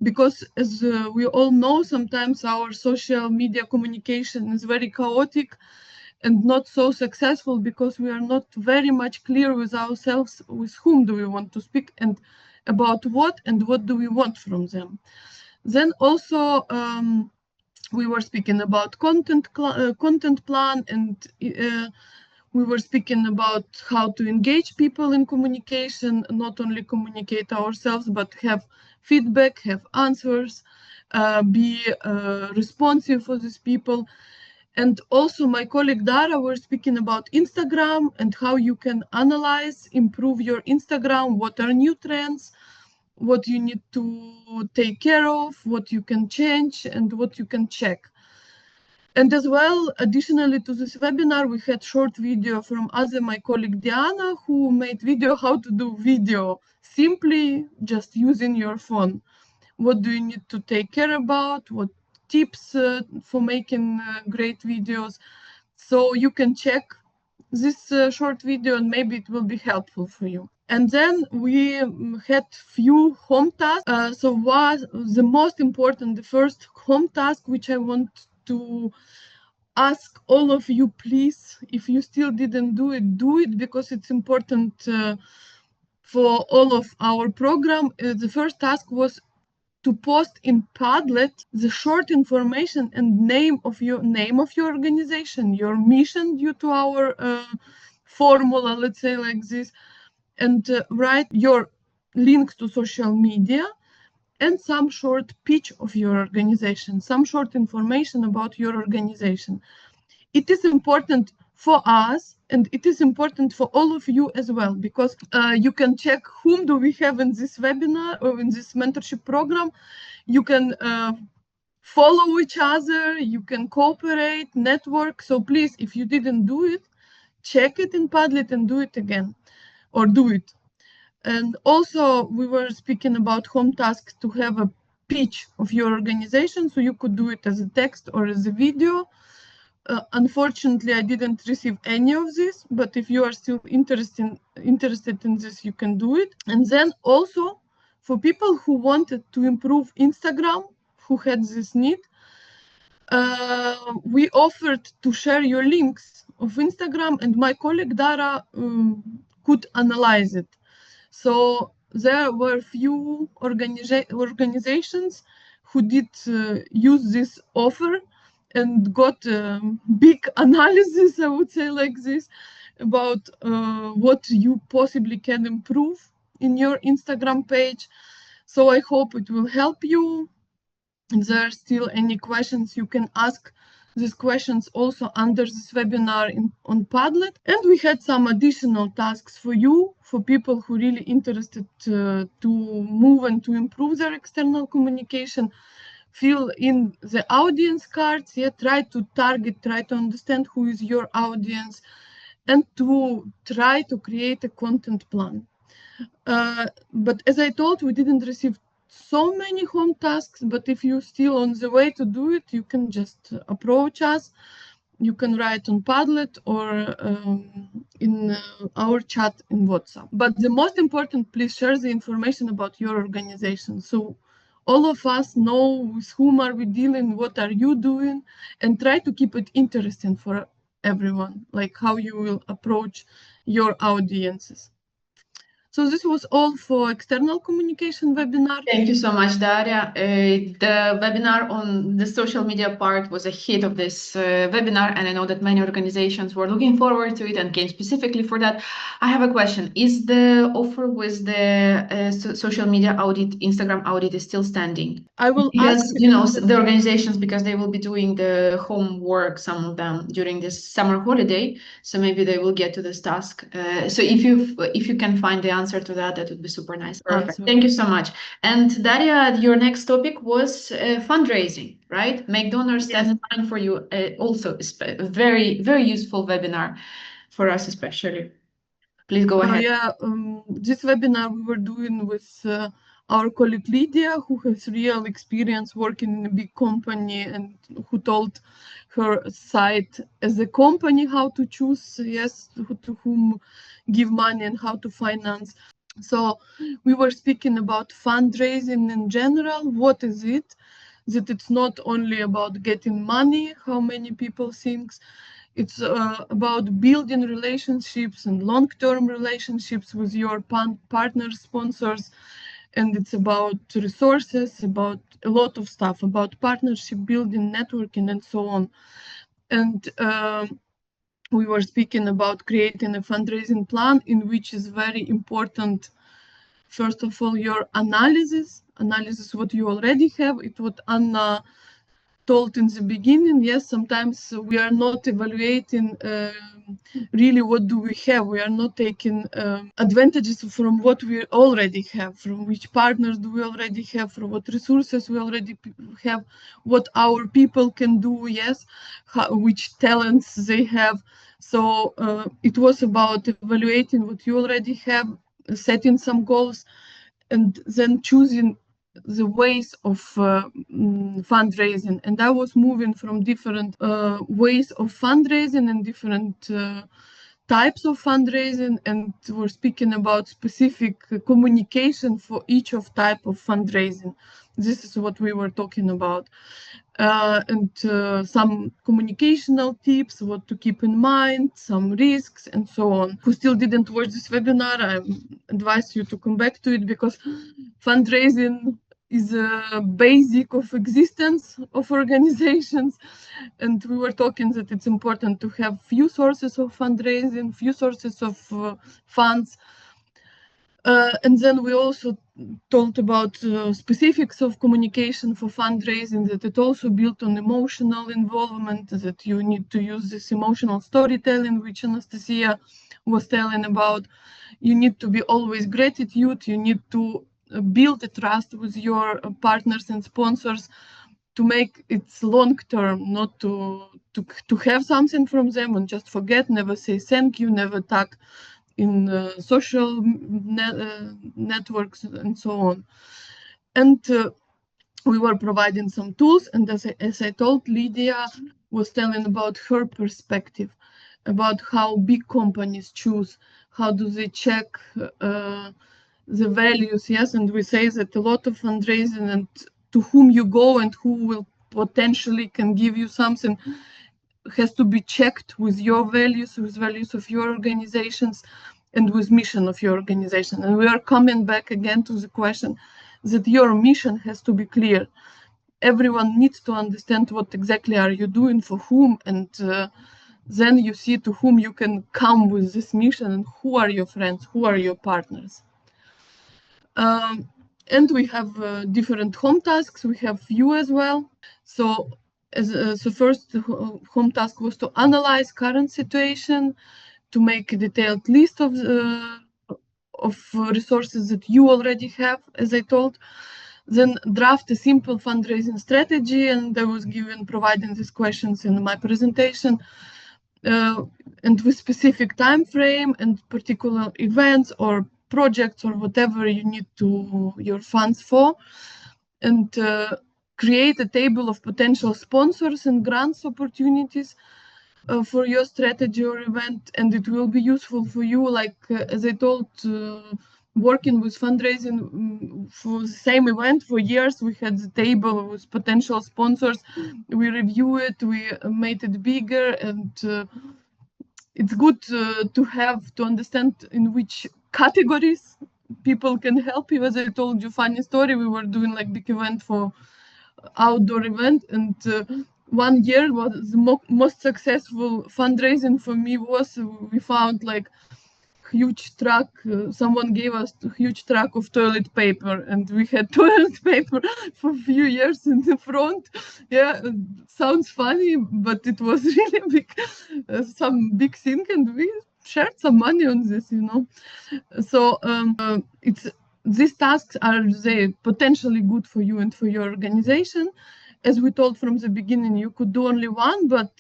Because as we all know, sometimes our social media communication is very chaotic and not so successful because we are not very much clear with ourselves with whom do we want to speak and about what and what do we want from them. Then also we were speaking about content plan, and we were speaking about how to engage people in communication, not only communicate ourselves, but have feedback, have answers, be responsive for these people. And also my colleague Dara were speaking about Instagram and how you can analyze, improve your Instagram, what are new trends, what you need to take care of, what you can change, and what you can check. And as well, additionally to this webinar, we had short video from my colleague Diana, who made video how to do video simply just using your phone. What do you need to take care about? What tips for making great videos? So you can check this short video and maybe it will be helpful for you. And then we had few home tasks. So was the most important, the first home task, which I want to ask all of you, please, if you still didn't do it because it's important for all of our program. The first task was to post in Padlet the short information and name of your organization, your mission due to our formula, let's say like this, and write your links to social media and some short pitch of your organization, some short information about your organization. It is important for us and it is important for all of you as well, because you can check whom do we have in this webinar or in this mentorship program. You can follow each other, you can cooperate, network. So please, if you didn't do it, check it in Padlet and do it again, or do it. And also we were speaking about home tasks to have a pitch of your organization, so you could do it as a text or as a video. Unfortunately, I didn't receive any of this, but if you are still interested in this, you can do it. And then also for people who wanted to improve Instagram, who had this need, we offered to share your links of Instagram, and my colleague Dara could analyze it. So there were few organizations who did use this offer and got big analysis, I would say like this, about what you possibly can improve in your Instagram page. So I hope it will help you. If there are still any questions, you can ask these questions also under this webinar on Padlet. And we had some additional tasks for you, for people who really interested to move and to improve their external communication. fill in the audience cards, try to target, try to understand who is your audience, and to try to create a content plan. But as I told, we didn't receive so many home tasks, but if you're still on the way to do it, you can just approach us. You can write on Padlet or in our chat in WhatsApp. But the most important, please share the information about your organization. So all of us know with whom are we dealing, what are you doing, and try to keep it interesting for everyone, like how you will approach your audiences. So this was all for external communication webinar. Thank you so much, Daria. The webinar on the social media part was a hit of this webinar, and I know that many organizations were looking forward to it and came specifically for that. I have a question. Is the offer with the social media audit, Instagram audit, is still standing? I will Because, ask you know, the organizations, because they will be doing the homework, some of them, during this summer holiday, so maybe they will get to this task. So if you can find the answer to that, that would be super nice. Perfect. Answer. Thank you so much. And Daria, your next topic was fundraising, right? Make donors stand in line for you. Also, a very, very useful webinar for us, especially. Please go ahead. This webinar we were doing with our colleague Lydia, who has real experience working in a big company and who told her side as a company how to choose, to whom give money and how to finance. So we were speaking about fundraising in general. What is it? That it's not only about getting money, how many people think. It's about building relationships and long-term relationships with your partners, sponsors, and it's about resources, about a lot of stuff, about partnership building, networking, and so on. And we were speaking about creating a fundraising plan, in which is very important, first of all, your analysis what you already have. It what Anna told in the beginning. Yes, sometimes we are not evaluating really what do we have. We are not taking advantages from what we already have, from which partners do we already have, from what resources we already have, what our people can do, yes, which talents they have. So it was about evaluating what you already have, setting some goals, and then choosing the ways of fundraising. And I was moving from different ways of fundraising and different types of fundraising, and we're speaking about specific communication for each of type of fundraising. This is what we were talking about. And some communicational tips, what to keep in mind, some risks, and so on. Who still didn't watch this webinar, I advise you to come back to it, because fundraising is a basic of existence of organizations. And we were talking that it's important to have few sources of fundraising, few sources of funds. And then we also talked about specifics of communication for fundraising, that it also built on emotional involvement, that you need to use this emotional storytelling, which Anastasia was telling about. You need to be always gratitude. You need to build a trust with your partners and sponsors to make it long term, not to have something from them and just forget, never say thank you, never tag in social networks and so on. And we were providing some tools, and as I told, Lydia was telling about her perspective, about how big companies choose, how do they check the values, yes, and we say that a lot of fundraising and to whom you go and who will potentially can give you something has to be checked with your values, with values of your organizations, and with mission of your organization. And we are coming back again to the question that your mission has to be clear. Everyone needs to understand what exactly are you doing for whom, and then you see to whom you can come with this mission and who are your friends, who are your partners. And we have different home tasks. We have view as well. So first home task was to analyze current situation, to make a detailed list of resources that you already have, as I told. then draft a simple fundraising strategy, and I was providing these questions in my presentation, and with specific time frame and particular events or projects or whatever you need to your funds for, and create a table of potential sponsors and grants opportunities for your strategy or event, and it will be useful for you, like as I told, working with fundraising for the same event for years. We had the table with potential sponsors, we review it, we made it bigger, and it's good to understand in which categories people can help you. As I told you, funny story, we were doing like big event for outdoor event, and one year was the most successful fundraising for me was we found like huge truck, someone gave us a huge truck of toilet paper, and we had toilet paper for a few years in the front. Yeah, sounds funny, but it was really big, some big thing, and we shared some money on this, you know. So it's these tasks are they potentially good for you and for your organization. As we told from the beginning, you could do only one, but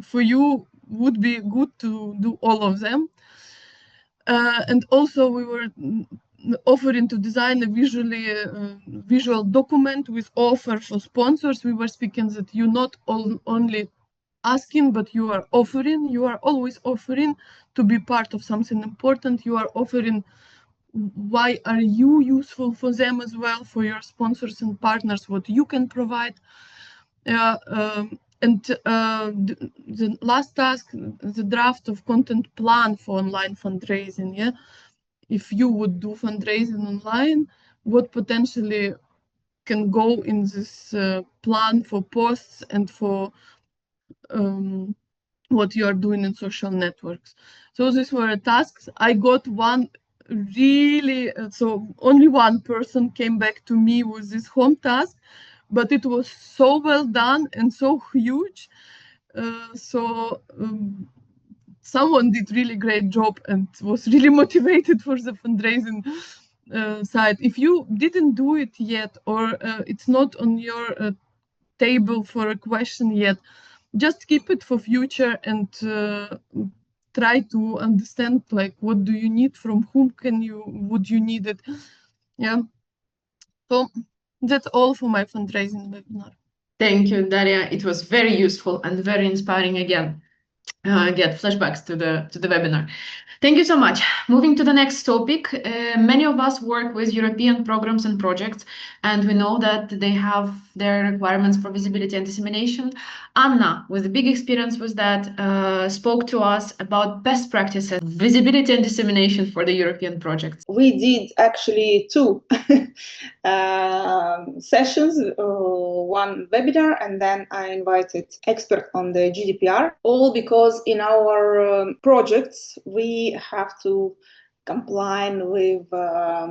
for you would be good to do all of them. And also we were offering to design a visual document with offer for sponsors. We were speaking that you're not only asking, but you are offering. You are always offering to be part of something important. You are offering why are you useful for them as well, for your sponsors and partners, what you can provide. And the last task, the draft of content plan for online fundraising. Yeah, if you would do fundraising online, what potentially can go in this plan for posts and for what you are doing in social networks. So these were tasks. I got one really, so only one person came back to me with this home task, but it was so well done and so huge. Someone did really great job and was really motivated for the fundraising side. If you didn't do it yet, or it's not on your table for a question yet, just keep it for future and try to understand like what do you need, from whom would you need it. Yeah, so that's all for my fundraising webinar. Thank you, Daria. It was very useful and very inspiring again. Get flashbacks to the webinar. Thank you so much. Moving to the next topic, many of us work with European programs and projects, and we know that they have their requirements for visibility and dissemination. Anna, with a big experience with that, spoke to us about best practices, visibility and dissemination for the European projects. We did actually two sessions, one webinar, and then I invited expert on the GDPR, all because in our projects we have to comply with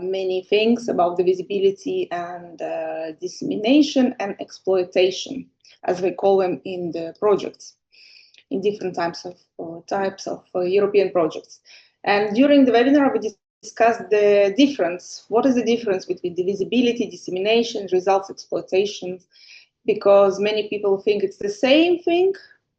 many things about the visibility and dissemination and exploitation, as we call them in the projects, in different types of European projects. And during the webinar, we discussed the difference. What is the difference between the visibility, dissemination, results, exploitation? Because many people think it's the same thing.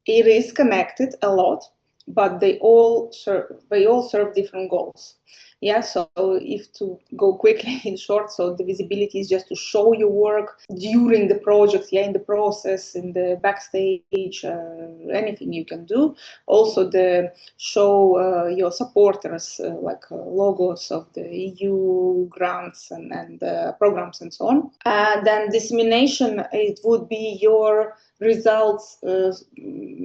It is connected a lot, but they all serve different goals. Yeah, so if to go quickly in short, so the visibility is just to show your work during the project, yeah, in the process, in the backstage, anything you can do. Also the show your supporters, like logos of the EU grants and programs and so on. Then dissemination, it would be your results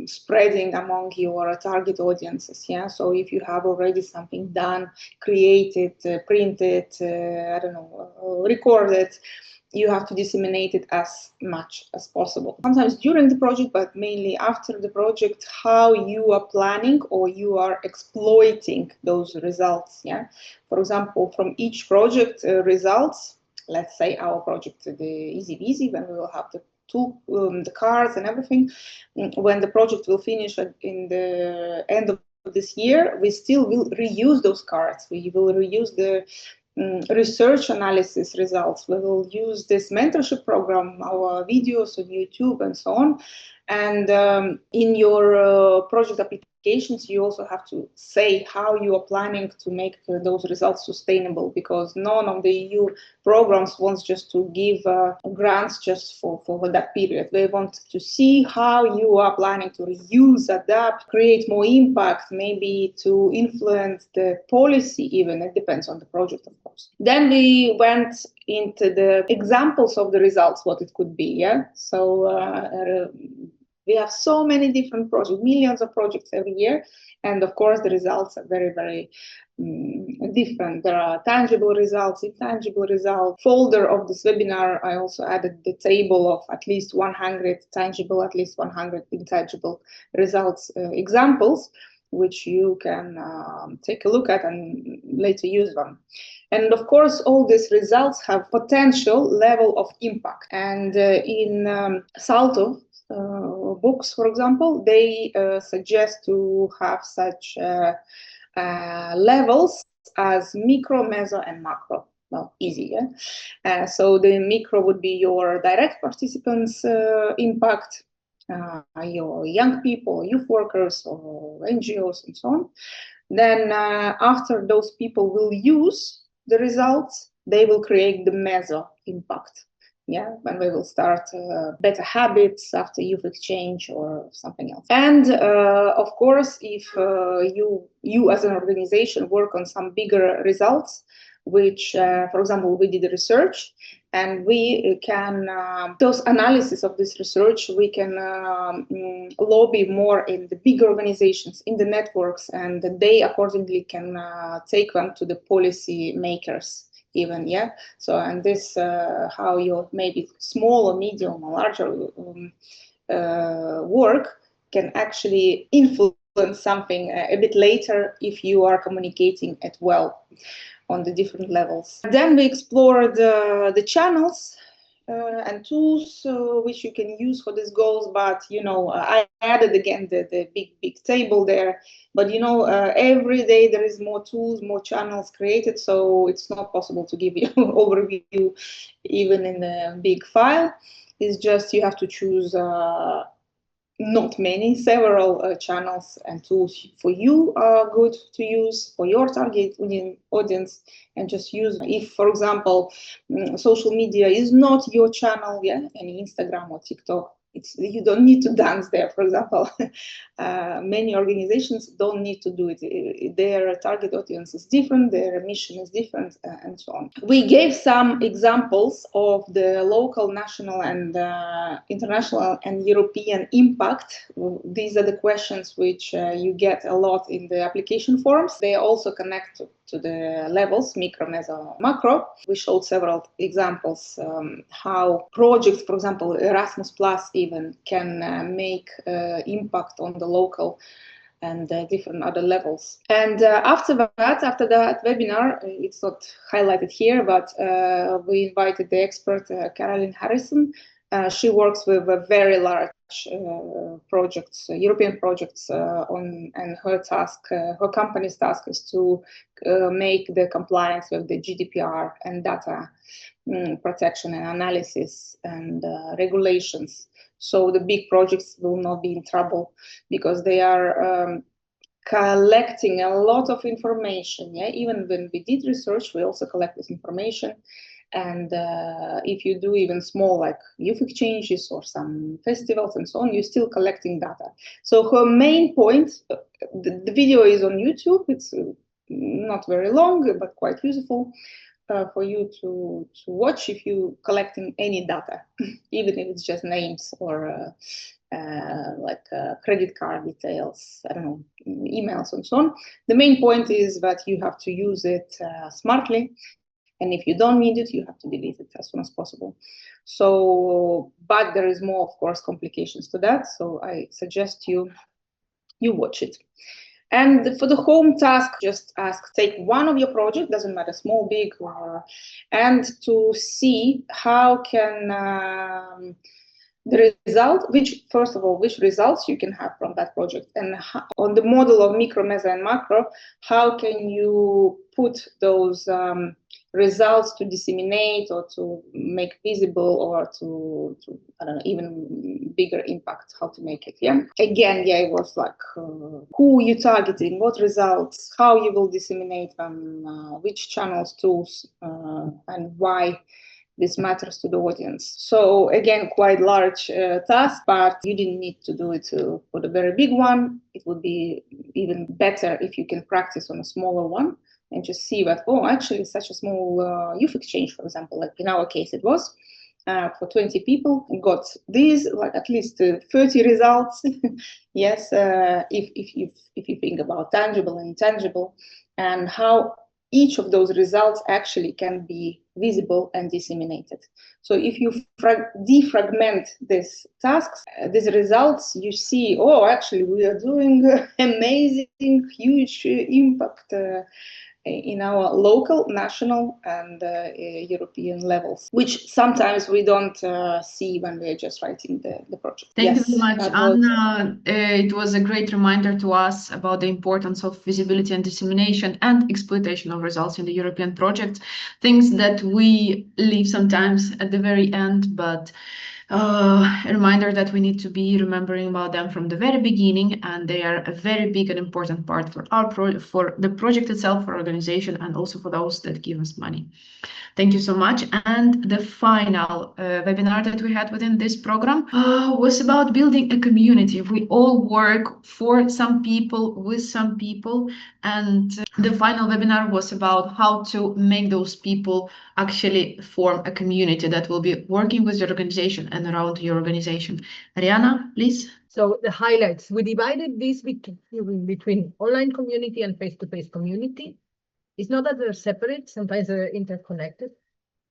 spreading among your target audiences. Yeah, so if you have already something done, created, printed, I don't know, recorded, you have to disseminate it as much as possible. Sometimes during the project, but mainly after the project, how you are planning or you are exploiting those results. Yeah, for example, from each project results, let's say our project, the Easy Easy, when we will have the the cards and everything, when the project will finish in the end of this year, we still will reuse those cards. We will reuse the research analysis results. We will use this mentorship program, our videos on YouTube and so on. And in your project applications, you also have to say how you are planning to make those results sustainable, because none of the EU programs wants just to give grants just for that period. They want to see how you are planning to reuse, adapt, create more impact, maybe to influence the policy even. It depends on the project, of course. Then we went into the examples of the results, what it could be. Yeah. So we have so many different projects, millions of projects every year. And of course, the results are very, very different. There are tangible results, intangible results. Folder of this webinar, I also added the table of at least 100 tangible, at least 100 intangible results examples, which you can take a look at and later use them. And of course, all these results have potential level of impact. And in Salto, books, for example, they suggest to have such levels as micro, meso, and macro. Well, easy, yeah? So the micro would be your direct participants' impact, your young people, youth workers, or NGOs, and so on. Then after those people will use the results, they will create the meso impact. Yeah, when we will start better habits after youth exchange or something else. And of course, if you as an organization work on some bigger results, which, for example, we did research, and we can, those analysis of this research, we can lobby more in the big organizations, in the networks, and they accordingly can take them to the policy makers even, yeah. So, and this how your maybe small or medium or larger work can actually influence something a bit later if you are communicating it well on the different levels. Then we explored the channels and tools which you can use for these goals, but I added again the big table there, but every day there is more tools, more channels created, so it's not possible to give you an overview even in a big file. It's just you have to choose not many, several channels and tools for you are good to use for your target audience, and just use. If, for example, social media is not your channel, yeah, any Instagram or TikTok, you don't need to dance there, for example. Many organizations don't need to do it. Their target audience is different, their mission is different, and so on. We gave some examples of the local, national, and international and European impact. These are the questions which you get a lot in the application forms. They also connect to the levels, micro, meso, macro. We showed several examples how projects, for example, Erasmus Plus even, can make impact on the local and different other levels. And after that webinar, it's not highlighted here, but we invited the expert, Caroline Harrison. She works with a very large projects, European projects, and her company's task is to make the compliance with the GDPR and data protection and analysis and regulations. So the big projects will not be in trouble because they are collecting a lot of information. Yeah, even when we did research, we also collect this information. And if you do even small like youth exchanges or some festivals and so on, you're still collecting data. So her main point, the video is on YouTube. It's not very long, but quite useful for you to watch if you're collecting any data, even if it's just names or like credit card details, I don't know, emails and so on. The main point is that you have to use it smartly. And if you don't need it, you have to delete it as soon as possible. So, but there is more, of course, complications to that. So I suggest you watch it. And for the home task, just take one of your projects, doesn't matter, small, big, and to see how can the result, first of all, which results you can have from that project, and how, on the model of micro, meso, and macro, how can you put those results to disseminate or to make visible or to I don't know, even bigger impact, how to make it. Yeah. Again, yeah, it was like who you targeting, what results, how you will disseminate them, which channels, tools, and why this matters to the audience. So again, quite large task, but you didn't need to do it for the very big one. It would be even better if you can practice on a smaller one and just see that, oh, actually such a small youth exchange, for example, like in our case it was, for 20 people, got these, like at least 30 results. Yes, if you think about tangible and intangible, and how each of those results actually can be visible and disseminated. So if you defragment these tasks, these results, you see, oh, actually we are doing amazing, huge impact in our local, national, and European levels, which sometimes we don't see when we're just writing the project. Thank Yes, you very much, Anna. It was a great reminder to us about the importance of visibility and dissemination and exploitation of results in the European project, things that we leave sometimes at the very end, but a reminder that we need to be remembering about them from the very beginning, and they are a very big and important part for for the project itself, for organization, and also for those that give us money. Thank you so much. And the final webinar that we had within this program was about building a community. We all work for some people, with some people, and the final webinar was about how to make those people actually form a community that will be working with your organization and around your organization. Ariana, please. So the highlights, we divided this between online community and face-to-face community. It's not that they're separate, sometimes they're interconnected,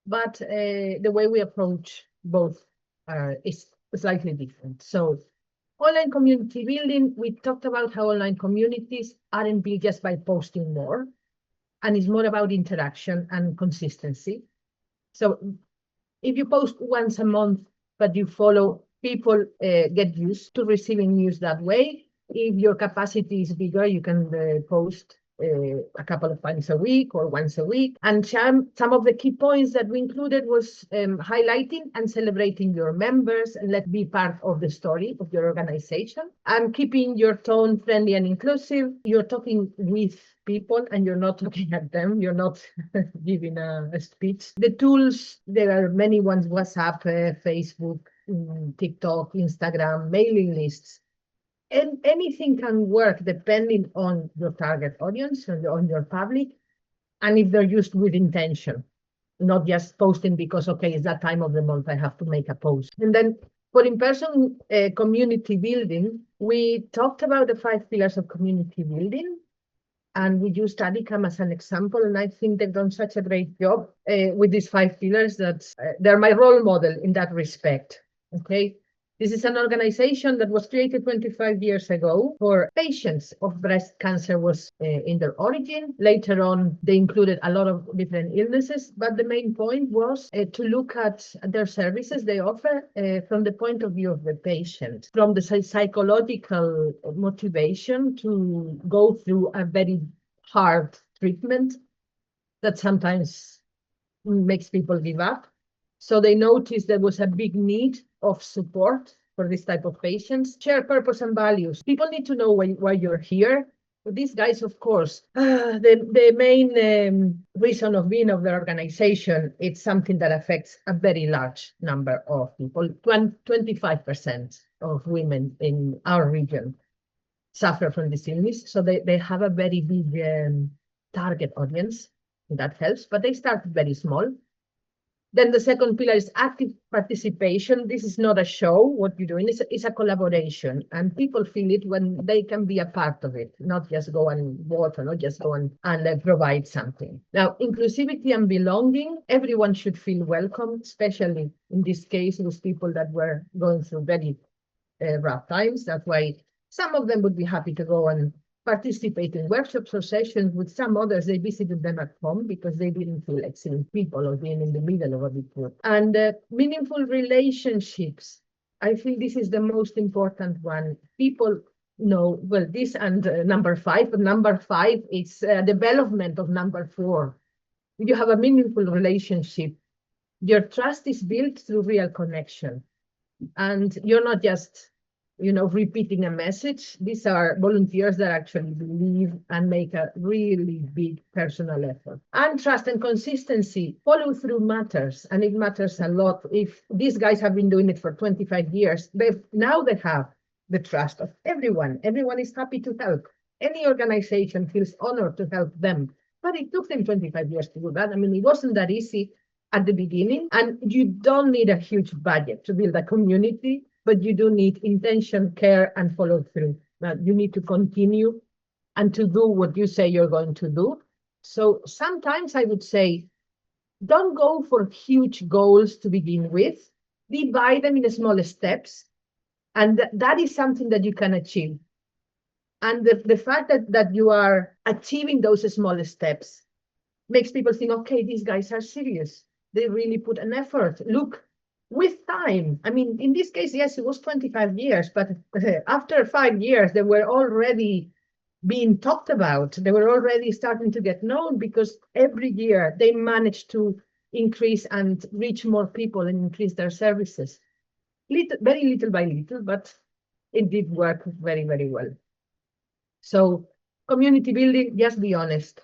but the way we approach both is slightly different. So online community building, we talked about how online communities aren't built just by posting more, and it's more about interaction and consistency. So if you post once a month, but you follow, people get used to receiving news that way. If your capacity is bigger, you can post a couple of times a week or once a week. And some of the key points that we included was highlighting and celebrating your members and let be part of the story of your organization, and keeping your tone friendly and inclusive. You're talking with people and you're not talking at them. You're not giving a speech. The tools, there are many ones: WhatsApp, Facebook, TikTok, Instagram, mailing lists. And anything can work depending on your target audience, on your public, and if they're used with intention, not just posting because, okay, it's that time of the month, I have to make a post. And then for in-person community building, we talked about the 5 pillars of community building, and we used Adicam as an example, and I think they've done such a great job with these 5 pillars that they're my role model in that respect, okay? This is an organization that was created 25 years ago for patients of breast cancer was in their origin. Later on, they included a lot of different illnesses, but the main point was to look at their services they offer from the point of view of the patient, from the psychological motivation to go through a very hard treatment that sometimes makes people give up. So they noticed there was a big need of support for this type of patients. Share purpose and values. People need to know why you're here. But these guys, of course, the main reason of being of the organization, it's something that affects a very large number of people. 25% of women in our region suffer from this illness. So they have a very big target audience. That helps, but they start very small. Then the second pillar is active participation. This is not a show, what you're doing. It's a collaboration, and people feel it when they can be a part of it, not just go and vote or not just go and provide something. Now, inclusivity and belonging, everyone should feel welcome, especially in this case with people that were going through very rough times. That's why some of them would be happy to go and participate in workshops or sessions. With some others, they visited them at home because they didn't feel like seeing people or being in the middle of a big group. And meaningful relationships. I think this is the most important one. People know, well, this and number 5, but number 5 is development of number 4. you have a meaningful relationship. Your trust is built through real connection. And you're not just, repeating a message. These are volunteers that actually believe and make a really big personal effort. And trust and consistency, follow through matters, and it matters a lot. If these guys have been doing it for 25 years, they have the trust of everyone. Everyone is happy to help. Any organization feels honored to help them. But it took them 25 years to do that. I mean, it wasn't that easy at the beginning, and you don't need a huge budget to build a community, but you do need intention, care, and follow through. Now, you need to continue and to do what you say you're going to do. So sometimes I would say, don't go for huge goals to begin with. Divide them in small steps, and that is something that you can achieve. And the fact that you are achieving those small steps makes people think, okay, these guys are serious. They really put an effort. Look, with time, I mean, in this case, yes, it was 25 years, but after 5 years, they were already being talked about. They were already starting to get known because every year they managed to increase and reach more people and increase their services. Very little by little, but it did work very, very well. So community building, just be honest.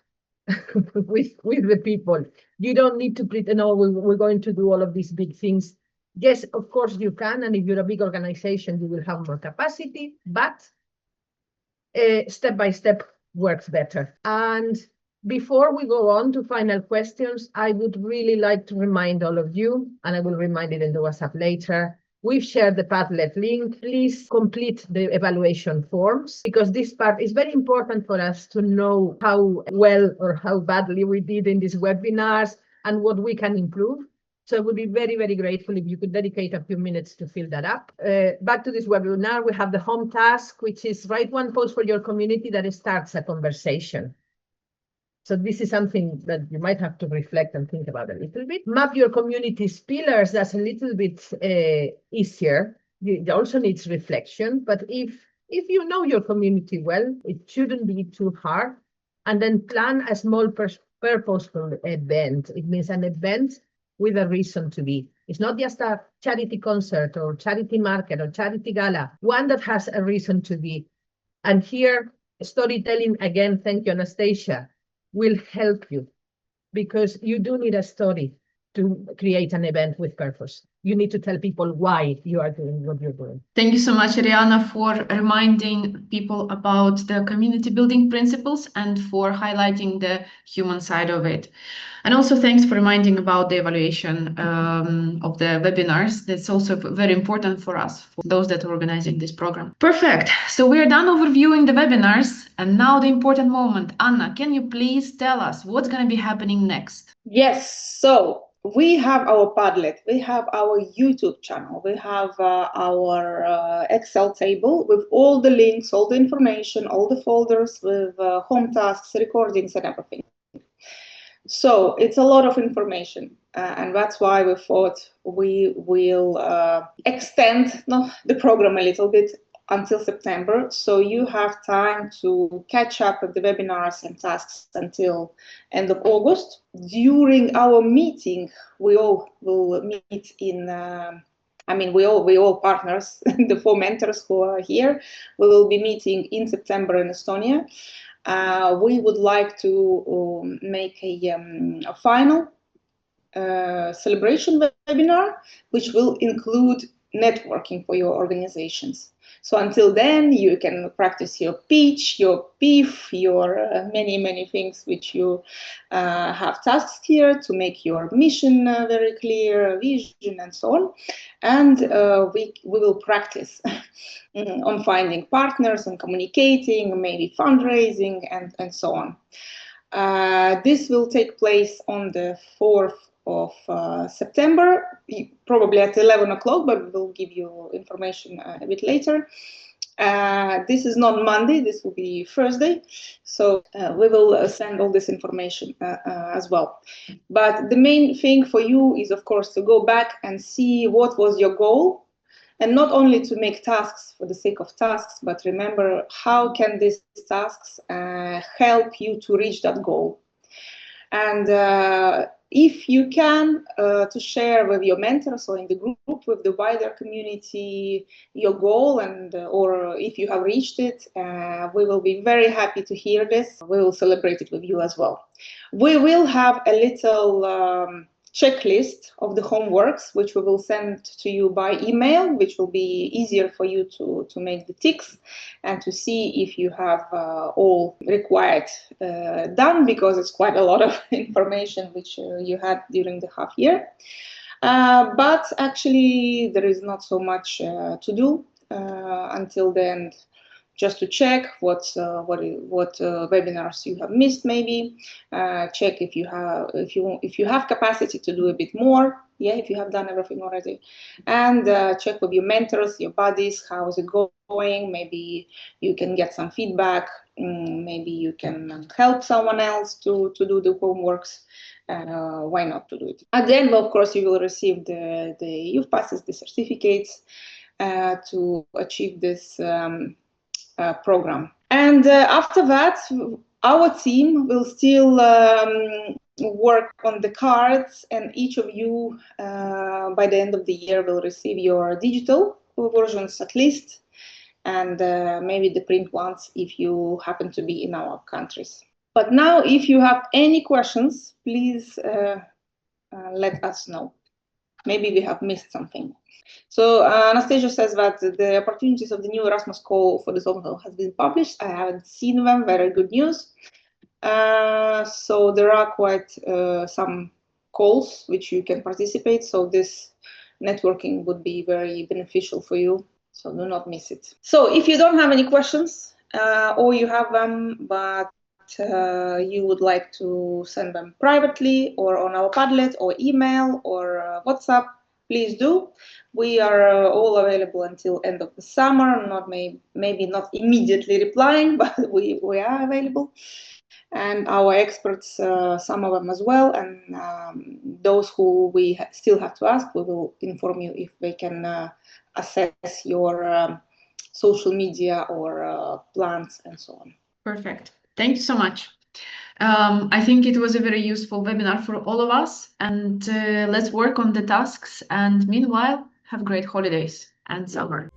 with the people. You don't need to pretend, oh, we're going to do all of these big things. Yes, of course you can, and if you're a big organization, you will have more capacity, but step by step works better. And before we go on to final questions, I would really like to remind all of you, and I will remind it in the WhatsApp later, we've shared the Padlet link. Please complete the evaluation forms, because this part is very important for us to know how well or how badly we did in these webinars and what we can improve. So I would be very, very grateful if you could dedicate a few minutes to fill that up. Back to this webinar, we have the home task, which is write one post for your community that starts a conversation. So this is something that you might have to reflect and think about a little bit. Map your community's pillars. That's a little bit easier. It also needs reflection. But if you know your community well, it shouldn't be too hard. And then plan a small purposeful event. It means an event with a reason to be. It's not just a charity concert or charity market or charity gala. One that has a reason to be. And here, storytelling, again, thank you, Anastasia, will help you, because you do need a story to create an event with purpose. You need to tell people why you are doing what you're doing. Thank you so much, Ariana, for reminding people about the community building principles and for highlighting the human side of it. And also thanks for reminding about the evaluation of the webinars. That's also very important for us, for those that are organizing this program. Perfect. So we are done overviewing the webinars. And now the important moment. Anna, can you please tell us what's going to be happening next? Yes. So we have our Padlet, we have our YouTube channel, we have our Excel table with all the links, all the information, all the folders with home tasks, recordings, and everything. So it's a lot of information, and that's why we thought we will extend the program a little bit until September. So you have time to catch up with the webinars and tasks until end of August. During our meeting, we all will meet in, we all partners, the 4 mentors who are here, we will be meeting in September in Estonia. We would like to make a final celebration webinar, which will include networking for your organizations. So until then, you can practice your pitch, your PIF, your many things which you have tasks here to make your mission very clear, vision, and so on. And we will practice on finding partners and communicating, maybe fundraising, and so on. This will take place on the 4th of September, probably at 11 o'clock, but we'll give you information a bit later. This is not Monday, this will be Thursday, so we will send all this information as well. But the main thing for you is, of course, to go back and see what was your goal, and not only to make tasks for the sake of tasks, but remember how can these tasks help you to reach that goal. And if you can, to share with your mentors or in the group with the wider community your goal, and or if you have reached it, we will be very happy to hear this. We will celebrate it with you as well. We will have a little checklist of the homeworks, which we will send to you by email, which will be easier for you to make the ticks and to see if you have all required done, because it's quite a lot of information which you had during the half year. But actually, there is not so much to do until the end. Just to check what webinars you have missed, maybe check if you have capacity to do a bit more. Yeah, if you have done everything already, and check with your mentors, your buddies, how is it going? Maybe you can get some feedback. Maybe you can help someone else to do the homeworks. Why not to do it? At the end, of course, you will receive the youth passes, the certificates to achieve this program. And after that, our team will still work on the cards, and each of you by the end of the year will receive your digital versions at least, and maybe the print ones if you happen to be in our countries. But now, if you have any questions, please let us know. Maybe we have missed something. So Anastasia says that the opportunities of the new Erasmus call for the Solomon has been published. I haven't seen them. Very good news. So there are quite some calls which you can participate. So this networking would be very beneficial for you. So do not miss it. So if you don't have any questions or you have them, but you would like to send them privately or on our Padlet or email or WhatsApp, please do. We are all available until end of the summer. Not maybe not immediately replying, but we are available. And our experts, some of them as well, and those who we still have to ask, we will inform you if they can assess your social media or plans and so on. Perfect. Thank you so much. I think it was a very useful webinar for all of us, and let's work on the tasks. And meanwhile, have great holidays and summer.